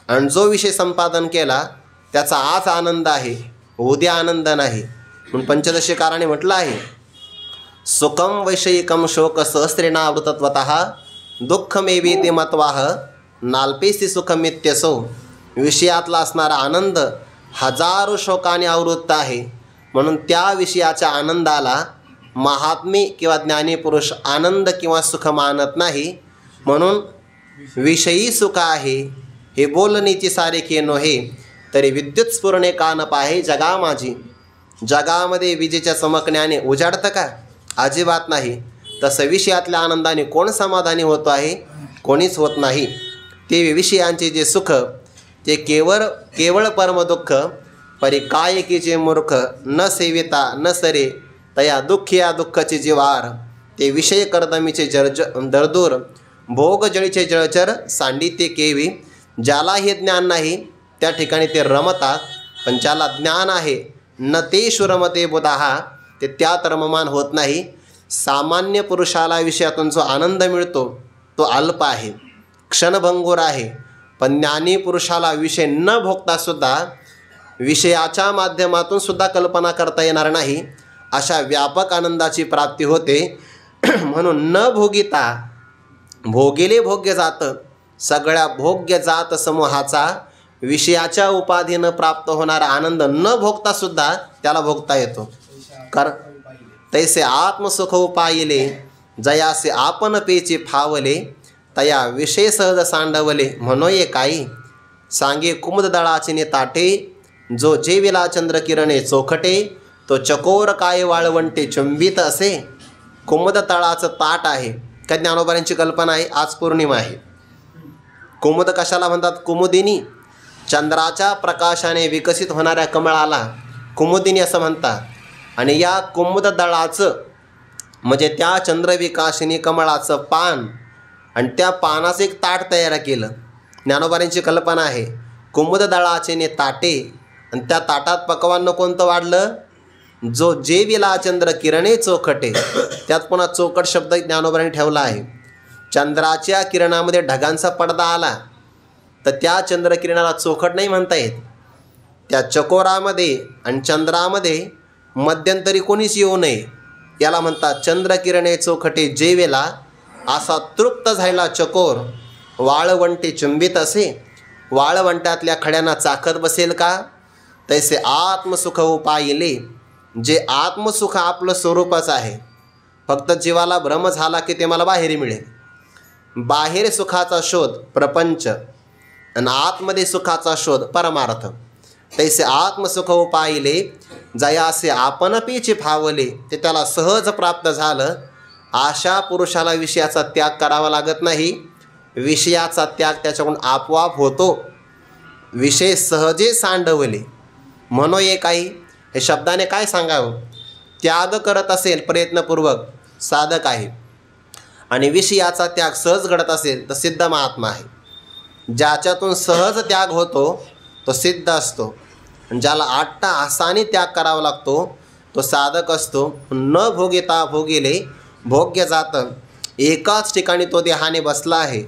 आणि जो विषय संपादन केला त्याचा आज आनंद आहे, उद्या आनंद नाही. म्हणून पंचदशीकाराने म्हटलं आहे, सुखम वैषयिकम शोक सहस्रेणावृतत्वतः दुःखमेवेति मत्वाह नाल्पेसी सुखमित्यसो. विषयातला असणारा आनंद हजारो शोकाने आवृत्त आहे, म्हणून त्या विषयाच्या आनंदाला महात्मे किंवा ज्ञानी पुरुष आनंद किंवा सुख मानत नाही. म्हणून विषयी सुख आहे हे बोलणीची सारेखे नोहे, तरी विद्युत स्फुरणे कान पाहे जगा माझी. जगामध्ये विजेच्या चमकण्याने उजाडतं का? अजिबात नाही. तसं विषयातल्या आनंदाने कोण समाधानी होतो आहे? कोणीच होत नाही. ते विषयांचे जे सुख ते केवळ परमदुःख. परी कायकीचे मूर्ख न सेविता न सरे तया दुःखिया दुःखाचे जीवार. ते विषय कर्दमीचे दरदूर भोग जळीचे जळचर सांडी ते केवी. ज्याला हे ज्ञान नाही त्या ठिकाणी ते रमतात, पण ज्याला ज्ञान आहे न ते शुरमते बुधाहा, ते त्यात रममान होत नाही. सामान्य पुरुषाला विषयातून जो आनंद मिळतो तो अल्प आहे, क्षणभंगूर आहे. पण ज्ञानी पुरुषाला विषय न भोगतासुद्धा विषयाच्या माध्यमातून सुद्धा कल्पना करता येणार नाही अशा व्यापक आनंदाची प्राप्ती होते. म्हणून न भोगिता भोगिले भोग्य जात. सगळ्या भोग्य जात समूहाचा विषयाच्या उपाधीनं प्राप्त होणारा आनंद न भोगतासुद्धा त्याला भोगता येतो. तैसे आत्मसुख उपायले जयासे आपण पेचे फावले. तया विषय सहज सांडवले म्हणोये काही. सांगे कुमुददळाचे ने ताटे जो जेविला चंद्रकिरणे चोखटे. तो चकोर काय वाळवंटे चुंबित असे. कुमुद तळाचं ताट आहे. का ज्ञानोबांची कल्पना आहे. आज पौर्णिमा आहे. कुमुद कशाला म्हणतात? कुमुदिनी. चंद्राच्या प्रकाशाने विकसित होणाऱ्या कमळाला कुमुदिनी असं म्हणतात. आणि या कुमुद दळाचं म्हणजे त्या चंद्रविकासिनी कमळाचं पान आणि त्या पानाचं एक ताट तयार केलं. ज्ञानोबांची कल्पना आहे. कुमुद दळाचे ने ताटे, आणि त्या ताटात पकवान कोणतं वाढलं? जो जेविला चंद्र किरणे चोखटे. त्यात पुन्हा चोखट शब्द ज्ञानोबांनी ठेवला आहे. चंद्राच्या किरणामध्ये ढगांचा पडदा आला तर त्या चंद्रकिरणाला चोखट नाही म्हणता येत. त्या चकोरामध्ये आणि चंद्रामध्ये मध्यंतरी कोणीच येऊ नये याला म्हणतात चंद्रकिरणे चोखटे जेवेला. असा तृप्त झालेला चकोर वाळवंटे चुंबित असे. वाळवंटातल्या खड्यांना चाखत बसेल का? तैसे आत्मसुख उपायले. जे आत्मसुख आपलं स्वरूपच आहे. फक्त जीवाला भ्रम झाला की ते मला बाहेर मिळेल. बाहेर सुखाचा शोध प्रपंच आणि आतमध्ये सुखाचा शोध परमार्थ. तैसे आत्मसुख उपायले जयासे आपण पेचे फावले. ते त्याला सहज प्राप्त झालं. अशा पुरुषाला विषयाचा त्याग करावा लागत नाही. विषयाचा त्याग त्याच्याकडून आपोआप होतो. विषय सहजे सांडवले म्हणोये काही. हे शब्दाने काय सांगावं? त्याग करत असेल प्रयत्नपूर्वक साधक आहे, आणि विषयाचा त्याग सहज घडत असेल तर सिद्ध महात्मा आहे. ज्याच्यातून सहज त्याग होतो तो सिद्ध असतो. ज्याला अट्टहासाने त्याग करावा लागतो तो साधक असतो. न भोगिता भोगिले भोग्य जातं. एकाच ठिकाणी तो देहाने बसला आहे,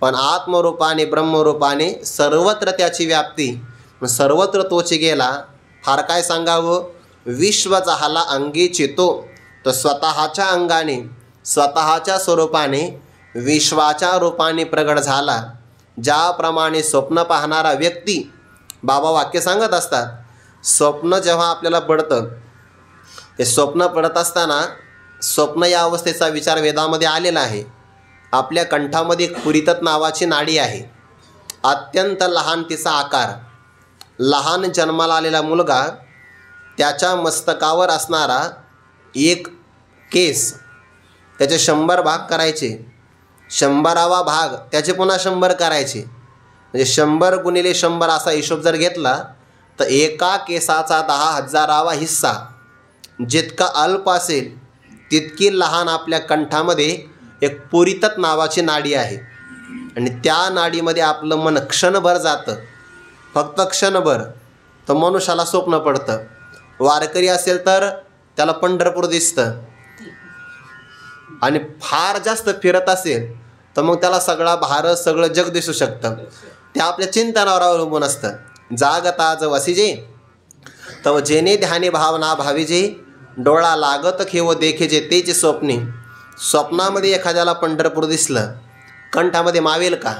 पण आत्मरूपाने ब्रह्मरूपाने सर्वत्र त्याची व्याप्ती. सर्वत्र तोच गेला. फार काय सांगावं? विश्व झाला अंगी चितो. तो स्वतःच्या अंगाने स्वतःच्या स्वरूपाने विश्वाच्या रूपाने प्रगट झाला. ज्याप्रमाणे स्वप्न पाहणारा व्यक्ती, बाबा वाक्य सांगत असतात, स्वप्न जेव्हा आपल्याला पडतं ते स्वप्न पडत असताना स्वप्न या अवस्थेचा विचार वेदामध्ये आलेला आहे. आपल्या कंठामध्ये पुरितत नावाची नाडी आहे. अत्यंत लहान तिचा आकार. लहान जन्माला आलेला मुलगा, त्याच्या मस्तकावर असणारा एक केस त्याचे 100 भाग करायचे. 100वा भाग त्याचे पुन्हा 100 करायचे. म्हणजे 100 गुणिले 100 असा हिशोब जर घेतला तर एका केसाचा 10,000वा हिस्सा जितका अल्प असेल तितकी लहान आपल्या कंठामध्ये एक पुरीतत नावाची नाडी आहे आणि त्या नाडीमध्ये आपलं मन क्षणभर जातं, फक्त क्षणभर. तर मनुष्याला स्वप्न पडतं. वारकरी असेल तर त्याला पंढरपूर दिसतं आणि फार जास्त फिरत असेल तर मग त्याला सगळा भारत सगळं जग दिसू शकतं. ते आपल्या चिंतनावर अवलंबून असतं. जागता ज वसिजे तव जेने ध्याने भावना भाविजे, डोळा लागत खेव देखेजे तेचे स्वप्नी. स्वप्नामध्ये एखाद्याला पंढरपूर दिसलं, कंठामध्ये मावेल का?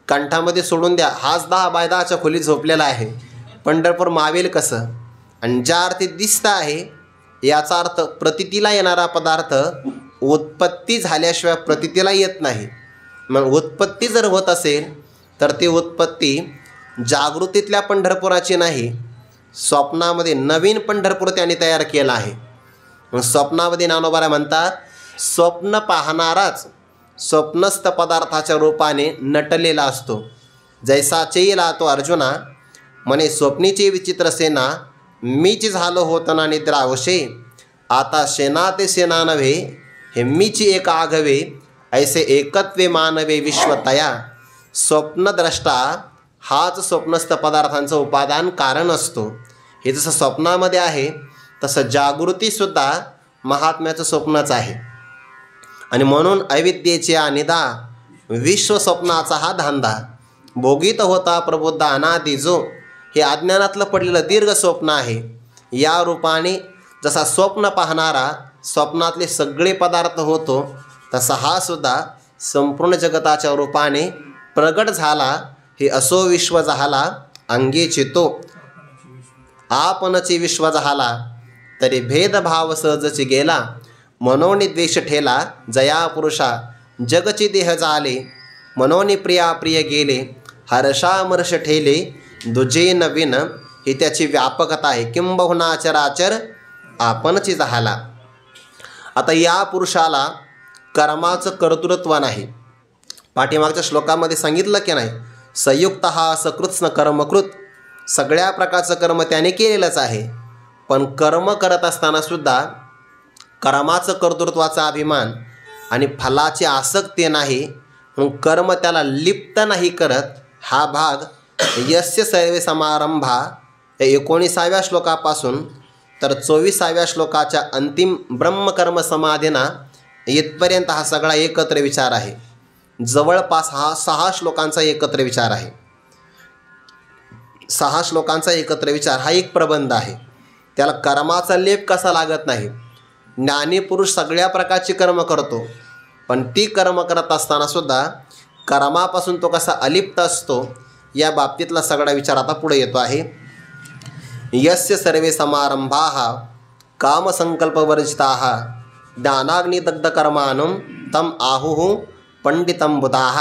कंठामध्ये सोडून द्या, हाच 10x10च्या खोलीत झोपलेला आहे, पंढरपूर मावेल कसं? आणि ज्या अर्थी दिसतं आहे याचा अर्थ प्रतीतीला येणारा पदार्थ उत्पत्ती झाल्याशिवाय प्रतीतीला येत नाही. मग उत्पत्ती जर होत असेल तर ती उत्पत्ती जागृतीतल्या पंढरपुराची नाही, स्वप्नामध्ये नवीन पंढरपूर त्याने तयार केला आहे. मग स्वप्नामध्ये ज्ञानोबा म्हणतात, स्वप्न पाहणाराच स्वप्नस्थ पदार्थाच्या रूपाने नटलेला असतो. जैसा चेला तो अर्जुना म्हणे स्वप्नीची विचित्र सेना, मीच झालो होत ना निद्रावशे, आता सेना ते सेना नव्हे, हे मीची एक आघवे, ऐसे एकत्वे मानवे विश्वतया. स्वप्नद्रष्टा हाच स्वप्नस्थ पदार्थांचं उपादान कारण असतो. हे जसं स्वप्नामध्ये आहे तसं जागृतीसुद्धा महात्म्याचं स्वप्नच आहे. आणि म्हणून अविद्येचे अनिदा विश्वस्वप्नाचा हा धांदा, भोगीत होता प्रबुद्ध अनादि जो, हे अज्ञानातलं पडलेलं दीर्घ स्वप्न आहे. या रूपाने जसा स्वप्न पाहणारा स्वप्नातले सगळे पदार्थ होतो, तसा हा सुद्धा संपूर्ण जगताच्या रूपाने प्रगट झाला. हे असो विश्व झाला अंगेची तो, आपणची विश्व झाला, तरी भेदभाव सहजची गेला, मनोनी द्वेष ठेला, जया पुरुषा जगची देह झाले, मनोनी प्रिया प्रिय गेले, हर्षामर्ष ठेले, दुजे नवीन. ही त्याची व्यापकता आहे. किंबहुना चराचर आपणची झाला. आता या पुरुषाला कर्माचं कर्तृत्व नाही. पाठीमागच्या श्लोकामध्ये सांगितलं की नाही, संयुक्त हा सकृत्स्न कर्मकृत, सगळ्या प्रकारचं कर्म त्याने केलेलंच आहे. पण कर्म करत असतानासुद्धा कर्माचं कर्तृत्वाचा अभिमान आणि फलाची आसक्ती नाही, म्हणून कर्म त्याला लिप्त नाही करत. हा भाग यस्य सर्वे समारंभा या 19व्या श्लोकापासून तर 24व्या श्लोकाच्या अंतिम ब्रह्मकर्म समाधीना इथपर्यंत हा सगळा एकत्र विचार आहे. जवळपास हा 6 श्लोकांचा एकत्र विचार आहे. 6 श्लोकांचा एकत्र विचार हा एक प्रबंध आहे. त्याला कर्माचा लेप कसा लागत नाही. ज्ञानी पुरुष सगळ्या प्रकारची कर्म करतो, पण ती कर्म करत असतानासुद्धा कर्मापासून तो कसा अलिप्त असतो, या बाबतीतला सगळा विचार आता पुढे येतो आहे. यस्य सर्वे समारंभाः कामसंकल्पवर्जिताः ज्ञानाग्निदग्धकर्माणं तम आहुः पंडितं बुधाः.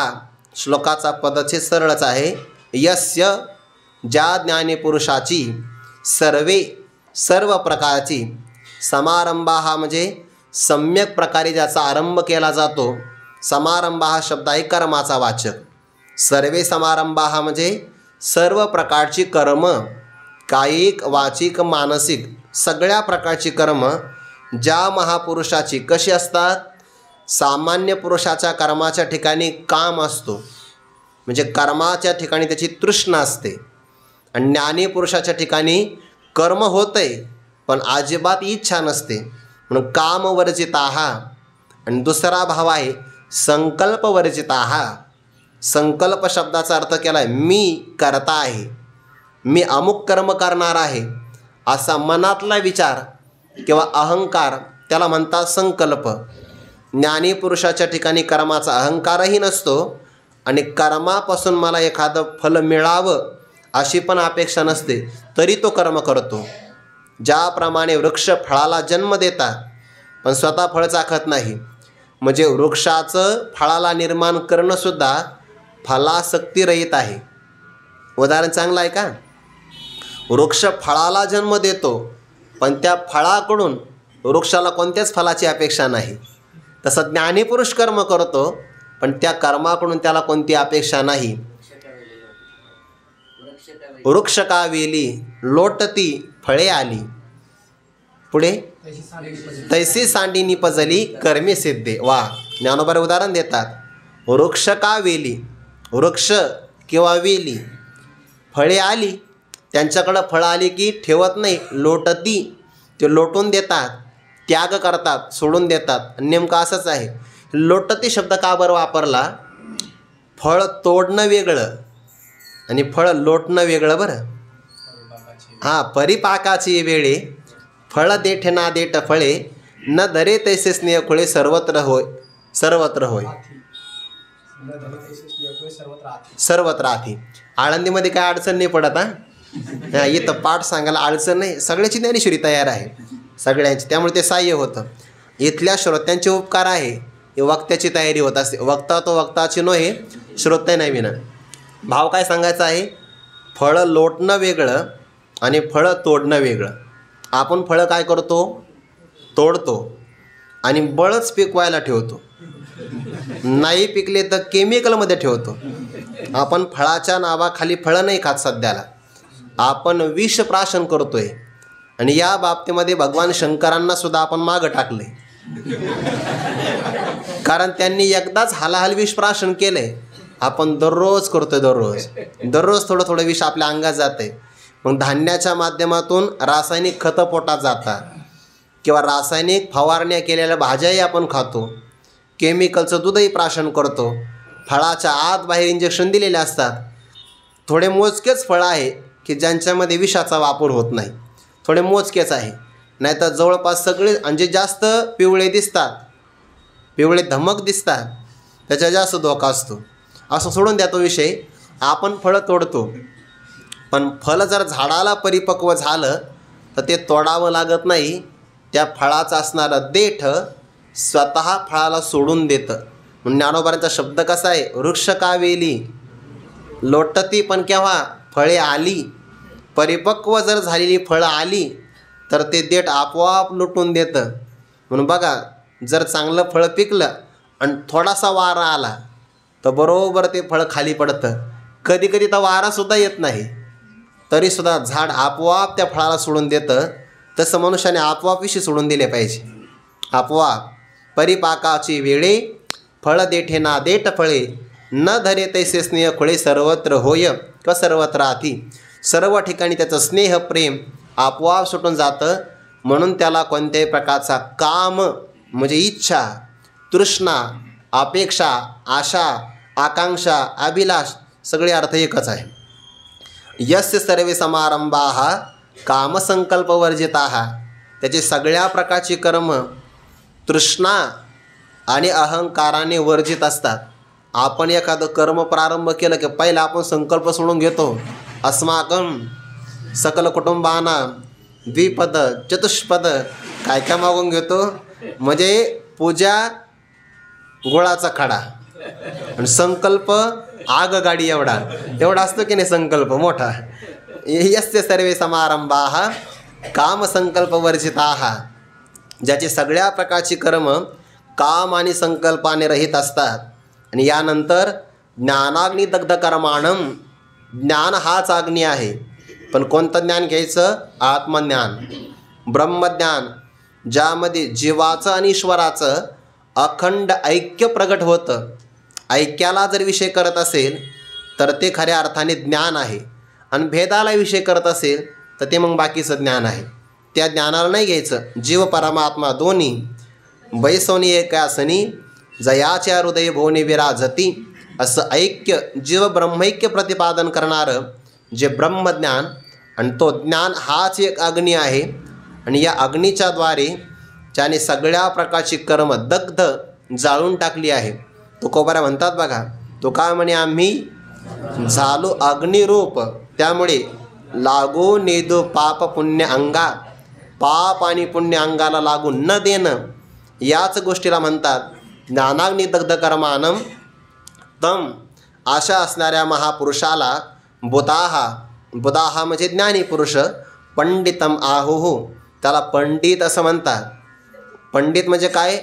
श्लोकाचा पदच्छेद सरळच आहे. यस्य ज्या ज्ञानी पुरुषाची सर्व प्रकारची समारंभाः म्हणजे सम्यक प्रकारे ज्याचा आरंभ केला जातो. समारंभ हा शब्द आहे कर्माचा वाचक. सर्वे समारंभाः म्हणजे सर्व प्रकारची कर्म, कायिक वाचिक मानसिक सगळ्या प्रकारची कर्म ज्या महापुरुषाची कशी असतात. सामान्य पुरुषाच्या कर्माच्या ठिकाणी काम असतो, म्हणजे कर्माच्या ठिकाणी त्याची तृष्णा असते. आणि ज्ञानी पुरुषाच्या ठिकाणी कर्म होतंय पण अजिबात इच्छा नसते, म्हणून कामवर्जिताः. आणि दुसरा भाव आहे संकल्पवर्जिताः. संकल्प शब्दाचा अर्थ केला आहे मी करता आहे, मी अमुक कर्म करणार आहे, असा मनातला विचार किंवा अहंकार त्याला म्हणतात संकल्प. ज्ञानी पुरुषाच्या ठिकाणी कर्माचा अहंकारही नसतो आणि कर्मापासून मला एखादं फल मिळावं अशी पण अपेक्षा नसते, तरी तो कर्म करतो. ज्याप्रमाणे वृक्ष फळाला जन्म देतात पण स्वतः फळ चाखत नाही, म्हणजे वृक्षाचं फळाला निर्माण करणंसुद्धा फलासक्तीरहित आहे. उदाहरण चांगलं आहे का. वृक्ष फळाला जन्म देतो पण त्या फळाकडून वृक्षाला कोणत्याच फलाची अपेक्षा नाही. तसं ज्ञानीपुरुष कर्म करतो पण त्या कर्माकडून त्याला कोणती अपेक्षा नाही. वृक्ष का वेली लोटती फळे आली. पुढे तैसी सांडी निपजली कर्मे सिद्धे. वा, ज्ञानोबारे उदाहरण देतात. वृक्ष का वेली, वृक्ष किंवा वेली फळे आली, त्यांच्याकडं फळं आली की ठेवत नाही, लोटती, ते लोटून देतात, त्याग करतात, सोडून देतात. नेमकं असंच आहे. लोटती शब्द का बरं वापरला? फळ तोडणं वेगळं आणि फळ लोटणं वेगळं बरं. हां, परिपाकाची वेळे फळ देठे ना देठ फळे, न धरे तैसे स्नेह खुळे सर्वत्र होय, सर्वत्र होय, सर्वत्र आधी. आळंदीमध्ये काय अडचण नाही पडत. हां, इथं पाठ सांगायला अडचण नाही, सगळ्याची ज्ञानेश्वरी तयार आहे सगळ्यांची, त्यामुळे ते सहाय्य होतं. इथल्या श्रोत्यांचे उपकार आहे, वक्त्याची तयारी होत असते. वक्ता तो वक्ताची नव्हे, श्रोते नाही विना. भाव काय सांगायचा आहे? फळं लोटणं वेगळं आणि फळं तोडणं वेगळं. आपण फळं काय करतो? तोडतो आणि बळच पिकवायला ठेवतो. नाही पिकले तर केमिकलमध्ये ठेवतो. आपण फळाच्या नावाखाली फळं नाही खात सध्याला, आपण विष प्राशन करतोय. आणि या बाबतीमध्ये भगवान शंकरांना सुद्धा आपण मागं टाकले, कारण त्यांनी एकदाच हालाहाल विष प्राशन केले. आपण दररोज करतोय, दररोज थोडं थोडं विष आपल्या अंगात जाते. मग धान्याच्या माध्यमातून रासायनिक खतं पोटात जातात किंवा रासायनिक फवारण्या केलेल्या भाज्याही आपण खातो, केमिकलचं दूधही प्राशन करतो, फळाच्या आत बाहेर इंजेक्शन दिलेले असतात. थोडे मोजकेच फळं आहे की ज्यांच्यामध्ये विषाचा वापर होत नाही, थोडे मोजकेच आहे. नाहीतर जवळपास सगळे म्हणजे जास्त पिवळे दिसतात, पिवळे धमक दिसतात, त्याचा जास्त धोका असतो. असं सोडून द्या तो विषय. आपण फळं तोडतो, पण फळ जर झाडाला परिपक्व झालं तर ते तोडावं लागत नाही. त्या फळाचं असणारं देठ स्वतः फळाला सोडून देतं. म्हणून ज्ञानोबांचा शब्द कसा आहे? वृक्ष का वेली लोटती पण केव्हा? फळे आली. परिपक्व जर झालेली फळं आली तर ते देठ आपोआप लुटून देतं. म्हणून बघा, जर चांगलं फळं पिकलं आणि थोडासा वारा आला तर बरोबर ते फळं खाली पडतं. कधी कधी तर वारासुद्धा येत नाही तरीसुद्धा झाड आपोआप त्या फळाला सोडून देतं. तसं मनुष्याने आपोआप विषय सोडून दिले पाहिजे. आपोआप परिपाकाची वेळे फळ देठे ना देठ फळे, न धरे तैसे स्नेह खुळे सर्वत्र होय किंवा सर्वत्र आधी. सर्व ठिकाणी त्याचं स्नेह प्रेम आपोआप सुटून जातं. म्हणून त्याला कोणत्याही प्रकारचा काम म्हणजे इच्छा, तृष्णा, अपेक्षा, आशा, आकांक्षा, अभिलाष सगळे अर्थ एकच आहे. यस्य सर्वे समारंभाः कामसंकल्पवर्जिताः. त्याचे सगळ्या प्रकारची कर्म तृष्णा आणि अहंकाराने वर्जित असतात. आपण एखादं कर्म प्रारंभ केलं की पहिला आपण संकल्प सोडून घेतो. अस्माकं सकल कुटुंबाना द्विपद चतुष्पद काय काय मागून घेतो. म्हणजे पूजा गुळाचा खडा आणि संकल्प आगगाडी एवढा असतो की नाही संकल्प मोठा. यस्य सर्वे समारंभाः कामसंकल्पवर्जिताः. ज्याची सगळ्या प्रकारची कर्म काम आणि संकल्पाने रहित असतात. आणि यानंतर ज्ञानाग्नी दग्ध कर्माणम. ज्ञान हाच अग्नी आहे, पण कोणतं ज्ञान घ्यायचं? आत्मज्ञान, ब्रह्मज्ञान, ज्यामध्ये जीवाचं आणि ईश्वराचं अखंड ऐक्य प्रगट होतं. ऐक्याला जर विषय करत असेल तर ते खऱ्या अर्थाने ज्ञान आहे, आणि भेदाला विषय करत असेल तर ते मग बाकीचं ज्ञान आहे. त्या ज्ञानाला नाही घ्यायचं. जीव परमात्मा दोन्ही बैसोनी एकासनी, जयाच्या हृदय भोवनी विराजती. असं ऐक्य जीव ब्रह्मैक्य प्रतिपादन करणारं जे ब्रह्मज्ञान, आणि तो ज्ञान हाच एक अग्नी आहे. आणि या अग्नीच्याद्वारे ज्याने सगळ्या प्रकारची कर्म दग्ध जाळून टाकली आहे. तुकोबारा म्हणतात बघा, तो काय म्हणे, आम्ही झालो अग्निरूप, त्यामुळे लागो नेदो पाप पुण्य अंगा. पाप आणि पुण्य अंगाला लागून न देणं, याच गोष्टीला म्हणतात ज्ञानाग्नी दग्ध कर्मानम तम. आशा असणाऱ्या महापुरुषाला बुधाहा म्हणजे ज्ञानी पुरुष, पंडितम आहुहू, त्याला पंडित असं म्हणतात. पंडित म्हणजे काय?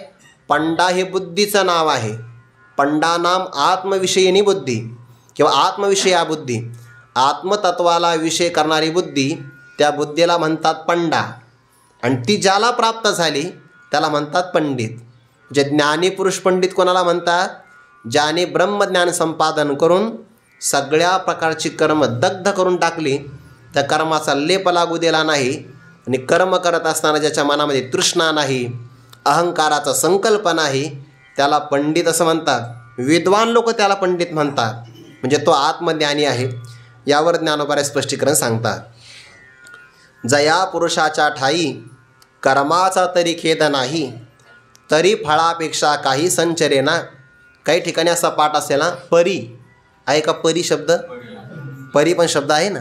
पंडा हे बुद्धीचं नाव आहे. पंडा नाम आत्मविषयिनी बुद्धी किंवा आत्मविषया बुद्धी. आत्मतत्वाला विषय करणारी बुद्धी, त्या बुद्धीला म्हणतात पंडा. आणि ती ज्याला प्राप्त झाली त्याला म्हणतात पंडित. जे ज्ञानी पुरुष पंडित कोणाला म्हणतात? ज्याने ब्रह्मज्ञान संपादन करून सगळ्या प्रकारची कर्म दग्ध करून टाकली, त्या कर्माचा लेप लागू दिला नाही आणि कर्म करत असताना ज्याच्या मनामध्ये तृष्णा नाही, अहंकाराचा संकल्प नाही, त्याला पंडित असं म्हणतात. विद्वान लोक त्याला पंडित म्हणतात, म्हणजे तो आत्मज्ञानी आहे. यावर ज्ञानोबारे स्पष्टीकरण सांगतात. जया पुरुषाच्या ठाई कर्माचा तरी खेद नाही, तरी फळापेक्षा काही संचरेना. काही ठिकाणी असा पाठ असेल ना, परी आहे का? परी शब्द, परी पण शब्द आहे ना.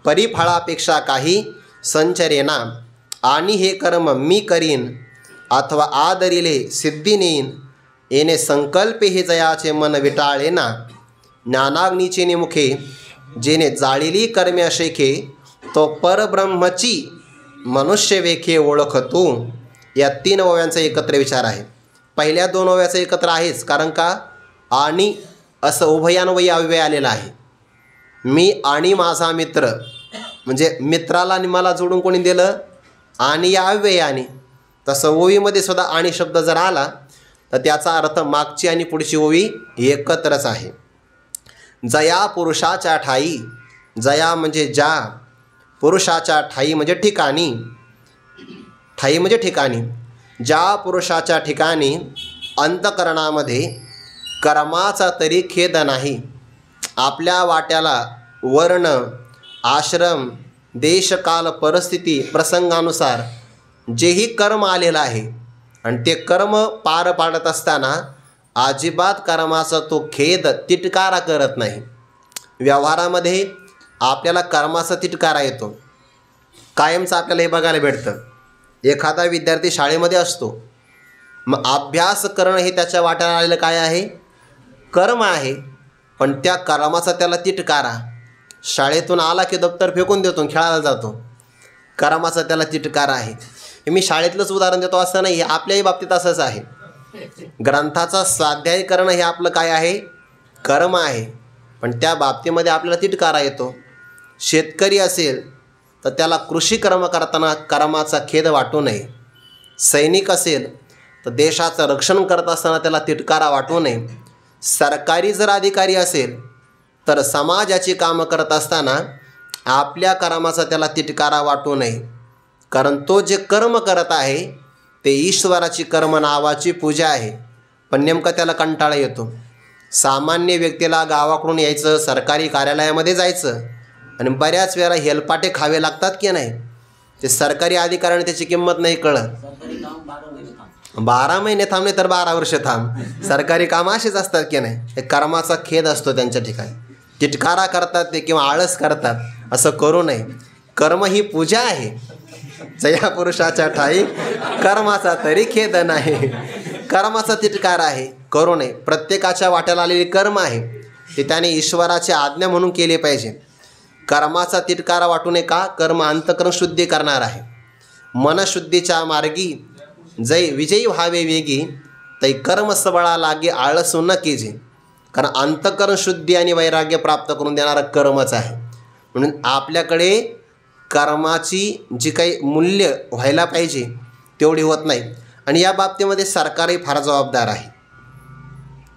परी फळापेक्षा काही संचरेना, आणि हे कर्म मी करीन अथवा आदरिले सिद्धी नेईन, येणे संकल्पे हे जयाचे मन विटाळेना. ज्ञानाग्नीचे निमुखे जेने जाळिली कर्मे अशेखे, तो परब्रह्मची मनुष्य वेखे ओळखतो. या 3 ओव्यांचा एकत्र विचार आहे. पहिल्या 2 ओव्याचा एकत्र आहेच, कारण का आणि असं उभयान्वयी अव्यय आलेला आहे. मी आणि माझा मित्र, म्हणजे मित्राला आणि मला जोडून कोणी दिलं? आणि या अव्ययाने. तसं ओवीमध्ये सुद्धा आणि शब्द जर आला तर त्याचा अर्थ मागची आणि पुढची ओवी एकत्रच आहे. जया पुरुषाच्या ठाई, जया म्हणजे ज्या, पुरुषाच्या ठाई म्हणजे ठिकाणी, ठाई म्हणजे ठिकाणी. ज्या पुरुषाच्या ठिकाणी अंतकरणामध्ये कर्माचा तरी खेद नाही. आपल्या वाट्याला वर्ण, आश्रम, देशकाल, परिस्थिती, प्रसंगानुसार जेही कर्म आलेलं आहे आणि ते कर्म पार पाडत असताना अजिबात कर्माचा तो खेद, तिटकारा करत नाही. व्यवहारामध्ये आपल्याला कर्माचा तिटकारा येतो कायमचा, आपल्याला हे बघायला भेटतं. एखादा विद्यार्थी शाळेमध्ये असतो, मग अभ्यास करणं हे त्याच्या वाट्याला आलेलं काय आहे? कर्म आहे. पण त्या कर्माचा त्याला तिटकारा, शाळेतून आला की दप्तर फेकून देतो, खेळायला जातो, कर्माचा त्याला तिटकारा आहे. हे मी शाळेतलंच उदाहरण देतो असं नाही, आपल्याही बाबतीत असंच आहे. ग्रंथाचा स्वाध्याय करणं हे आपलं काय आहे? कर्म आहे. पण त्या बाबतीमध्ये आपल्याला तिटकारा येतो. शेतकरी असेल तर त्याला कृषी कर्म करताना कर्माचा खेद वाटू नये. सैनिक असेल तर देशाचं रक्षण करत असताना त्याला तिटकारा वाटू नये. सरकारी जर अधिकारी असेल तर समाजाची कामं करत असताना आपल्या कर्माचा त्याला तिटकारा वाटू नये. कारण तो जे कर्म करत आहे ते ईश्वराची कर्म नावाची पूजा आहे. पण नेमका त्याला कंटाळा येतो. सामान्य व्यक्तीला गावाकडून यायचं, सरकारी कार्यालयामध्ये जायचं आणि बऱ्याच वेळा हेलपाटे खावे लागतात की नाही. ते सरकारी अधिकाऱ्याने त्याची किंमत नाही कळत. 12 महिने थांबले तर 12 वर्ष थांब, सरकारी कामं अशीच असतात की नाही. हे कर्माचा खेद असतो त्यांच्या ठिकाणी. तिटकारा करतात ते किंवा आळस करतात, असं करू नये. कर्म ही पूजा आहे. जया पुरुषाच्या ठाई कर्माचा तरी खेद नाही. कर्माचा तिटकारा आहे, करू नये. प्रत्येकाच्या वाट्याला आलेली कर्म आहे ते त्याने ईश्वराची आज्ञा म्हणून केले पाहिजे. कर्माचा तिटकारा वाटू नये. का? कर्म अंतकरण शुद्धी करणार आहे. मनशुद्धीच्या मार्गी जै विजयी व्हावे वेगी, तै कर्म सबळा लागे आळसू न केजे. कारण अंतकरण शुद्धी आणि वैराग्य प्राप्त करून देणारं कर्मच आहे. म्हणून आपल्याकडे कर्माची जी काही मूल्य व्हायला पाहिजे तेवढी होत नाही. आणि या बाबतीमध्ये सरकारही फार जबाबदार आहे.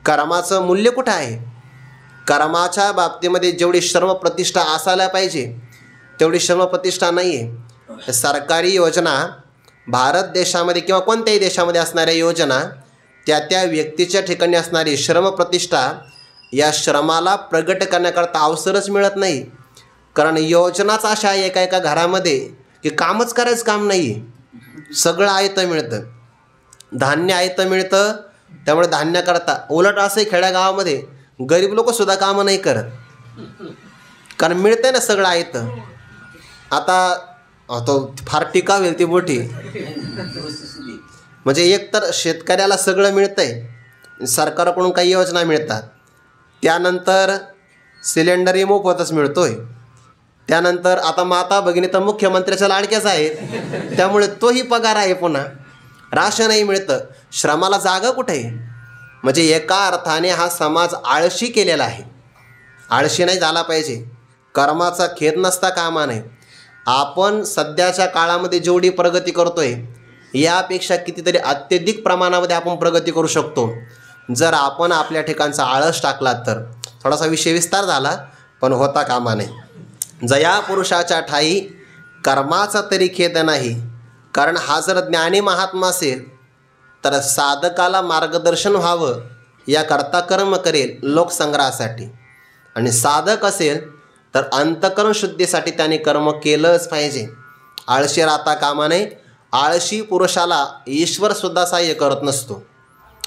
कर्माचं मूल्य कुठं आहे? कर्माच्या बाबतीमध्ये जेवढी श्रमप्रतिष्ठा असायला पाहिजे तेवढी श्रमप्रतिष्ठा नाही आहे. सरकारी योजना भारत देशामध्ये किंवा कोणत्याही देशामध्ये असणाऱ्या योजना, त्या व्यक्तीच्या ठिकाणी असणारी श्रमप्रतिष्ठा, या श्रमाला प्रगट करण्याकरता अवसरच मिळत नाही. कारण योजनाच अशा आहे एका एका घरामध्ये की कामच करायचं काम नाही आहे. सगळं आयतं मिळतं, धान्य आयतं मिळतं, त्यामुळे धान्य करता. उलट असं खेड्यागावामध्ये गरीब लोकसुद्धा कामं नाही करत, कारण मिळतंय ना सगळं आयतं. आता तो फार टीका होईल ती मोठी. म्हणजे एकतर शेतकऱ्याला सगळं मिळतंय, सरकारकडून काही योजना मिळतात, त्यानंतर सिलेंडरही मोफतच मिळतोय, त्यानंतर आता माता भगिनी तर मुख्यमंत्र्याच्या लाडक्याच आहेत, त्यामुळे तोही पगार आहे, पुन्हा राशनही मिळतं. श्रमाला जागा कुठे आहे? म्हणजे एका अर्थाने हा समाज आळशी केलेला आहे. आळशी नाही झाला पाहिजे. कर्माचा खेद नसता कामा नये. आपण सध्याच्या काळामध्ये जेवढी प्रगती करतोय यापेक्षा कितीतरी अत्यधिक प्रमाणामध्ये आपण प्रगती करू शकतो जर आपण आपल्या ठिकाणचा आळस टाकला तर. थोडासा विषय विस्तार झाला पण होता कामा नये. जया पुरुषाच्या ठाई कर्माचा तरी खेद नाही. कारण हा जर ज्ञानी महात्मा असेल तर साधकाला मार्गदर्शन व्हावं याकरता कर्म करेल लोकसंग्रहासाठी, आणि साधक असेल तर अंतकरण शुद्धीसाठी त्याने कर्म केलंच पाहिजे. आळशी राहता कामा नये. आळशी पुरुषाला ईश्वरसुद्धा सहाय्य करत नसतो.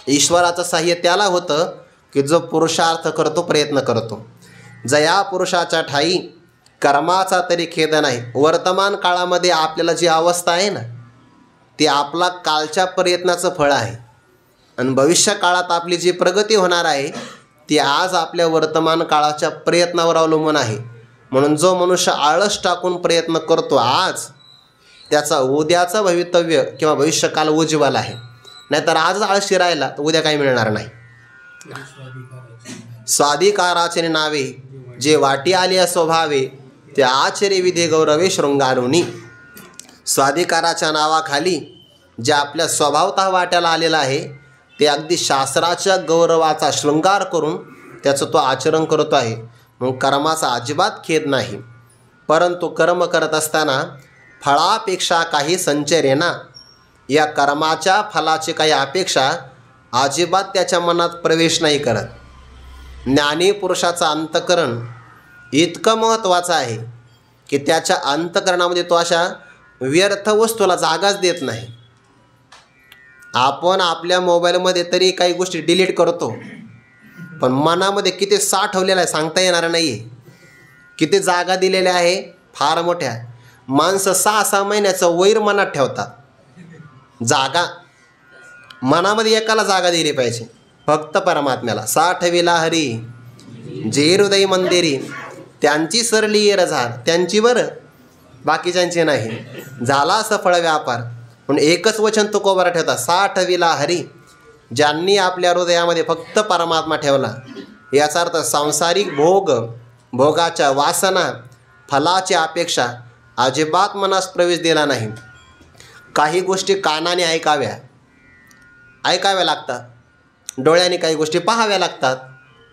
ईश्वराचं सहाय्य त्याला होतं की जो पुरुषार्थ करतो, प्रयत्न करतो. जया पुरुषाच्या ठाई कर्माचा तरी खेद नाही. वर्तमान काळामध्ये आपल्याला जी अवस्था आहे ना ती आपला कालच्या प्रयत्नाचं फळ आहे, आणि भविष्य काळात आपली जी प्रगती होणार आहे ती आज आपल्या वर्तमान काळाच्या प्रयत्नावर अवलंबून आहे. म्हणून जो मनुष्य आळस टाकून प्रयत्न करतो आज, त्याचा उद्याचं भवितव्य किंवा भविष्यकाल उज्ज्वल आहे. नाहीतर आज आळशी राहिला तर उद्या काही मिळणार नाही. स्वाधिकाराचे नावे जे वाटी आले स्वभावे, ते आचरे विधे गौरवे शृंगारुनी. स्वाधिकाराच्या नावाखाली जे आपल्या स्वभावतः वाट्याला आलेलं आहे ते अगदी शास्त्राच्या गौरवाचा शृंगार करून त्याचं तो आचरण करतो आहे. मग कर्माचा अजिबात खेद नाही. परंतु कर्म करत असताना फळापेक्षा काही संचरेना, या कर्माच्या फलाची काही अपेक्षा अजिबात त्याच्या मनात प्रवेश नाही करत. ज्ञानी पुरुषाचं अंतकरण इतकं महत्त्वाचं आहे की त्याच्या अंतकरणामध्ये तो अशा व्यर्थ वस्तूला जागाच देत नाही. आपण आपल्या मोबाईलमध्ये तरी काही गोष्टी डिलीट करतो, पण मनामध्ये किती साठवलेलं आहे सांगता येणार नाही आहे. किती जागा दिलेल्या आहे फार मोठ्या. माणसं 6-6 महिन्याचं वैर मनात ठेवतात. जागा मनामध्ये एकाला जागा दिली पाहिजे, फक्त परमात्म्याला. साठविला हरी जे हृदय मंदिरी, त्यांची सरली येरझार, त्यांची बरं, बाकीच्यांची नाही. झाला सफळ व्यापार. म्हणून एकच वचन तुकोबारा ठेवता, साठविला हरी. ज्यांनी आपल्या हृदयामध्ये फक्त परमात्मा ठेवला, याचा अर्थ सांसारिक भोगाच्या वासना, फलाची अपेक्षा अजिबात मनास प्रवेश दिला नाही. काही गोष्टी कानाने ऐकाव्या लागतात, डोळ्याने काही गोष्टी पाहाव्या लागतात,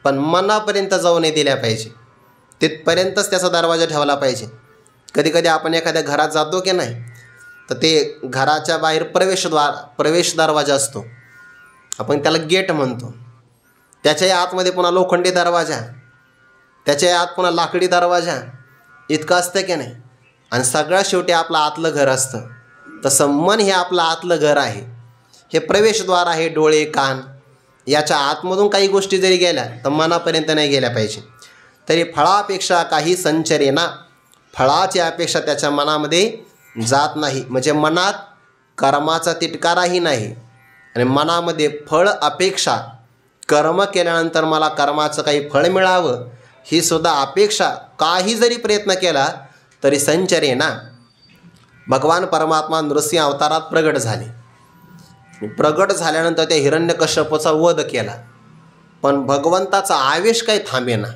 पण मनापर्यंत जाऊ नाही दिल्या पाहिजे. तिथपर्यंतच त्याचा दरवाजा ठेवला पाहिजे. कधी कधी आपण एखाद्या घरात जातो की नाही, तर ते घराच्या बाहेर प्रवेश दरवाजा असतो, आपण त्याला गेट म्हणतो. त्याच्याही आतमध्ये पुन्हा लोखंडी दरवाजा, त्याच्याही आत पुन्हा लाकडी दरवाजा, इतकं असतं की नाही. आणि सगळ्यात शेवटी आपलं आतलं घर असतं. तसं मन हे आपलं आतलं घर आहे, हे प्रवेशद्वार आहे. डोळे कान याच्या आतमधून काही गोष्टी जरी गेल्या तर मनापर्यंत नाही गेल्या पाहिजे. तरी फळापेक्षा काही संचरेना, फळाची अपेक्षा त्याच्या मनामध्ये जात नाही. म्हणजे मनात कर्माचा तिटकाराही नाही, आणि मनामध्ये फळ अपेक्षा, कर्म केल्यानंतर मला कर्माचं काही फळ मिळावं ही सुद्धा अपेक्षा, काही जरी प्रयत्न केला तरी संचरेना. भगवान परमात्मा नृसिंह अवतारात प्रगट झाले. प्रगट झाल्यानंतर त्या हिरण्यकश्यपूचा वध केला, पण भगवंताचा आवेश काही थांबेना.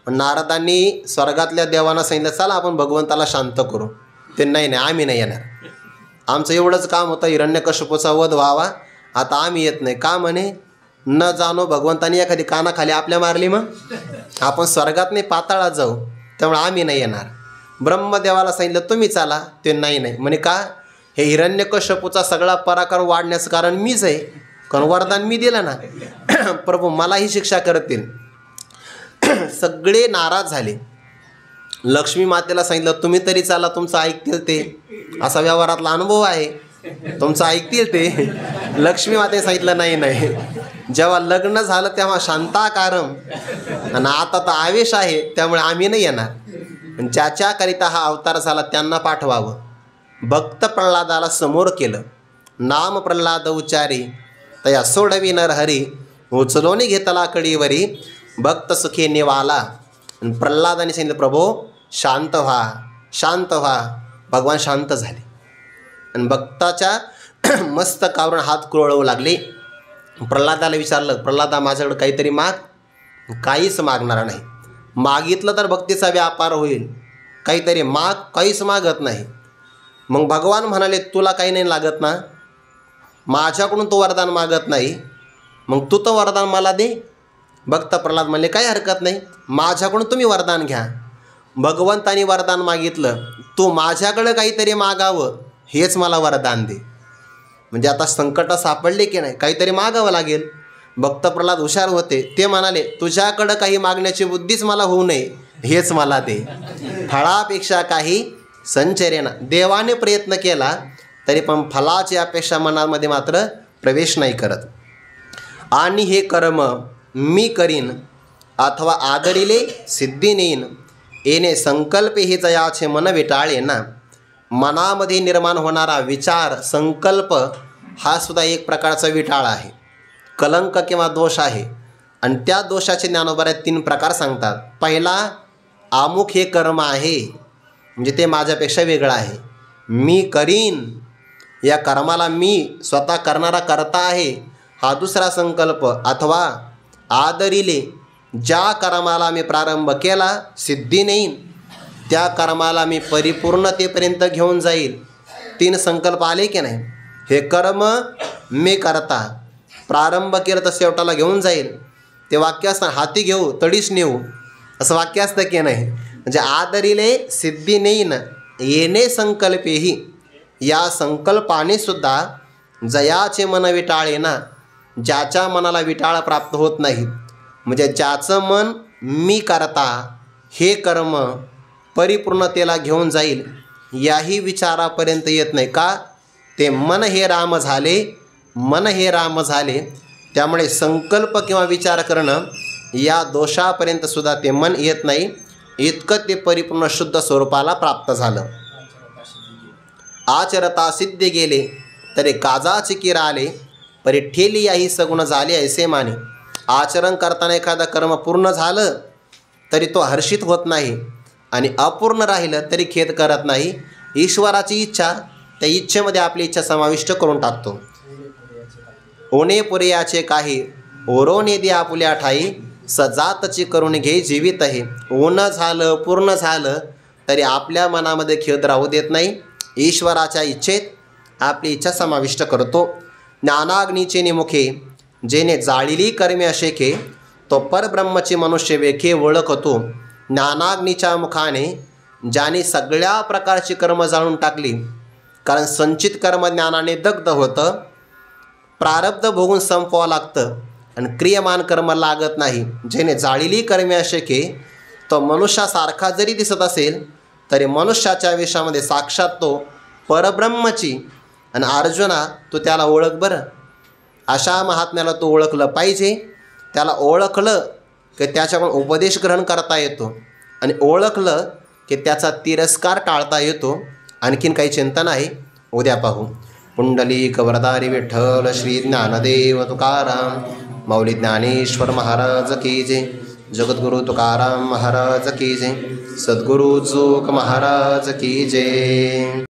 नारदांनी स्वर्गातल्या देवांना सांगितलं, चला आपण भगवंताला शांत करू. ते नाही, आम्ही नाही येणार. आमचं एवढंच काम होतं हिरण्यकश्यपूचा वध व्हावा, आता आम्ही येत नाही. का म्हणे? न जाणो भगवंतानी एखादी कानाखाली आपल्या मारली, मग आपण स्वर्गात नाही पाताळात जाऊ, त्यामुळे आम्ही नाही येणार. ब्रह्मदेवाला सांगितलं तुम्ही चाला, ते नाही म्हणे. का? हे हिरण्यकश्यपूचा सगळा पराक्रम वाढण्याचं कारण मीच आहे, कारण वरदान मी दिलं ना. प्रभू मलाही शिक्षा करतील. सगळे नाराज झाले. लक्ष्मी मातेला सांगितलं तुम्ही तरी चाला, तुमचं ऐकतील ते. असा व्यवहारातला अनुभव आहे, तुमचं ऐकतील ते. लक्ष्मी मातेने सांगितलं नाही. जेव्हा लग्न झालं तेव्हा शांताकारम, आणि आता तर आवेश आहे, त्यामुळे आम्ही नाही येणार. ज्याच्याकरिता हा अवतार झाला त्यांना पाठवावं. भक्त प्रल्हादाला समोर केलं. नाम प्रल्हाद उच्चारी तया सोडवी नर हरी, उचलोनी घेतला कडीवरी, भक्त सुखी निवाला. आणि प्रल्हादाने सांगितलं प्रभो शांत व्हा. भगवान शांत झाले आणि भक्ताच्या मस्तकावरून हात कुरळवू लागले. प्रल्हादाला विचारलं, प्रल्हादा माझ्याकडे काहीतरी माग. काहीच मागणार नाही. मागितलं तर भक्तीचा व्यापार होईल, काहीतरी माग, काहीच मागत नाही. मग भगवान म्हणाले तुला काही नाही लागत ना, माझ्याकडून तो वरदान मागत नाही, मग तू तर वरदान मला दे. भक्त प्रल्हाद म्हणले काही हरकत नाही, माझ्याकडून तुम्ही वरदान घ्या. भगवंतानी वरदान मागितलं, तू माझ्याकडं काहीतरी मागावं, हेच मला वरदान दे. म्हणजे आता संकट सापडले की नाही, काहीतरी मागावं लागेल. भक्त प्रल्हाद हुशार होते, ते म्हणाले तुझ्याकडं काही मागण्याची बुद्धीच मला होऊ नये, हेच मला दे. फळापेक्षा काही संचरेना. देवाने प्रयत्न केला तरी पण फलाची अपेक्षा मनामध्ये मात्र प्रवेश नाही करत. आणि हे कर्म मी करीन अथवा आदरिले सिद्धी नेईन, येणे संकल्प हे जयाचे मन विटाळे ना. मनामध्ये निर्माण होणारा विचार, संकल्प हा सुद्धा एक प्रकारचा विटाळ आहे, कलंक किंवा दोष आहे. आणि त्या दोषाचे ज्ञानोबाऱ्यात 3 प्रकार सांगतात. पहिला, अमुक हे कर्म आहे, म्हणजे ते माझ्यापेक्षा वेगळं आहे. मी करीन, या कर्माला मी स्वतः करणारा करता आहे, हा दुसरा संकल्प. अथवा आदरिले, ज्या कर्माला मी प्रारंभ केला सिद्धी नेईन, त्या कर्माला मी परिपूर्णतेपर्यंत घेऊन जाईल. 3 संकल्प आले की नाही. हे कर्म मी करता, प्रारंभ केलं तर शेवटाला घेऊन जाईल. ते वाक्य असतं हाती घेऊ तडीच नेऊ, असं वाक्य असतं की नाही. म्हणजे आदरिले सिद्धी नेईन, येणे संकल्पेही, या संकल्पाने सुद्धा जयाचे मन विटाळे ना. ज्याच्या मनाला विटाळ प्राप्त होत नाही, म्हणजे ज्याचं मन मी करता हे कर्म परिपूर्णतेला घेऊन जाईल, याही विचारापर्यंत येत नाही. का? ते मन हे राम झाले, मन हे राम झाले. त्यामुळे संकल्प किंवा विचार करणं या दोषापर्यंत सुद्धा ते मन येत नाही. इतकं ते परिपूर्ण शुद्ध स्वरूपाला प्राप्त झालं. आचरता सिद्धी गेले तरी काजाचे किरा आले, परी ठेली याही सगुण झाले ऐसे माने. आचरण करताना एखादं कर्म पूर्ण झालं तरी तो हर्षित होत नाही, आणि अपूर्ण राहिलं तरी खेद करत नाही. ईश्वराची इच्छा, त्या इच्छेमध्ये आपली इच्छा समाविष्ट करून टाकतो. ओने पुरेयाचे काही, ओरोने दे आपुल्या ठाई, सजातची करून घे जीवित आहे. ओनं झालं, पूर्ण झालं तरी आपल्या मनामध्ये खेद राहू देत नाही. ईश्वराच्या इच्छेत आपली इच्छा समाविष्ट करतो. ज्ञानाग्नीचे निमुखे, जेने जाळिली कर्मे अशेखे, तो परब्रह्मची मनुष्य वेखे ओळखतो. ज्ञानाग्नीच्या मुखाने ज्याने सगळ्या प्रकारची कर्म जाळून टाकली, कारण संचित कर्म ज्ञानाने दग्ध होतं. प्रारब्ध भोगून संपवावं लागतं आणि क्रियमान कर्म लागत नाही. जेने जाळिली कर्मे अशेखे, तो मनुष्यासारखा जरी दिसत असेल तरी मनुष्याच्या विषयामध्ये साक्षात तो परब्रह्मची. आणि अर्जुना, तू त्याला ओळख बरं. अशा महात्म्याला तू ओळखलं पाहिजे. त्याला ओळखलं की त्याच्याकडून उपदेश ग्रहण करता येतो, आणि ओळखलं की त्याचा तिरस्कार टाळता येतो. आणखीन काही चिंतन आहे, उद्या पाहू. पुंडलिक वरदारी विठ्ठल श्री ज्ञानदेव तुकाराम माऊली ज्ञानेश्वर महाराज की जय. जगद्गुरु तुकाराम महाराज की जय. सद्गुरु जोग महाराज की जय.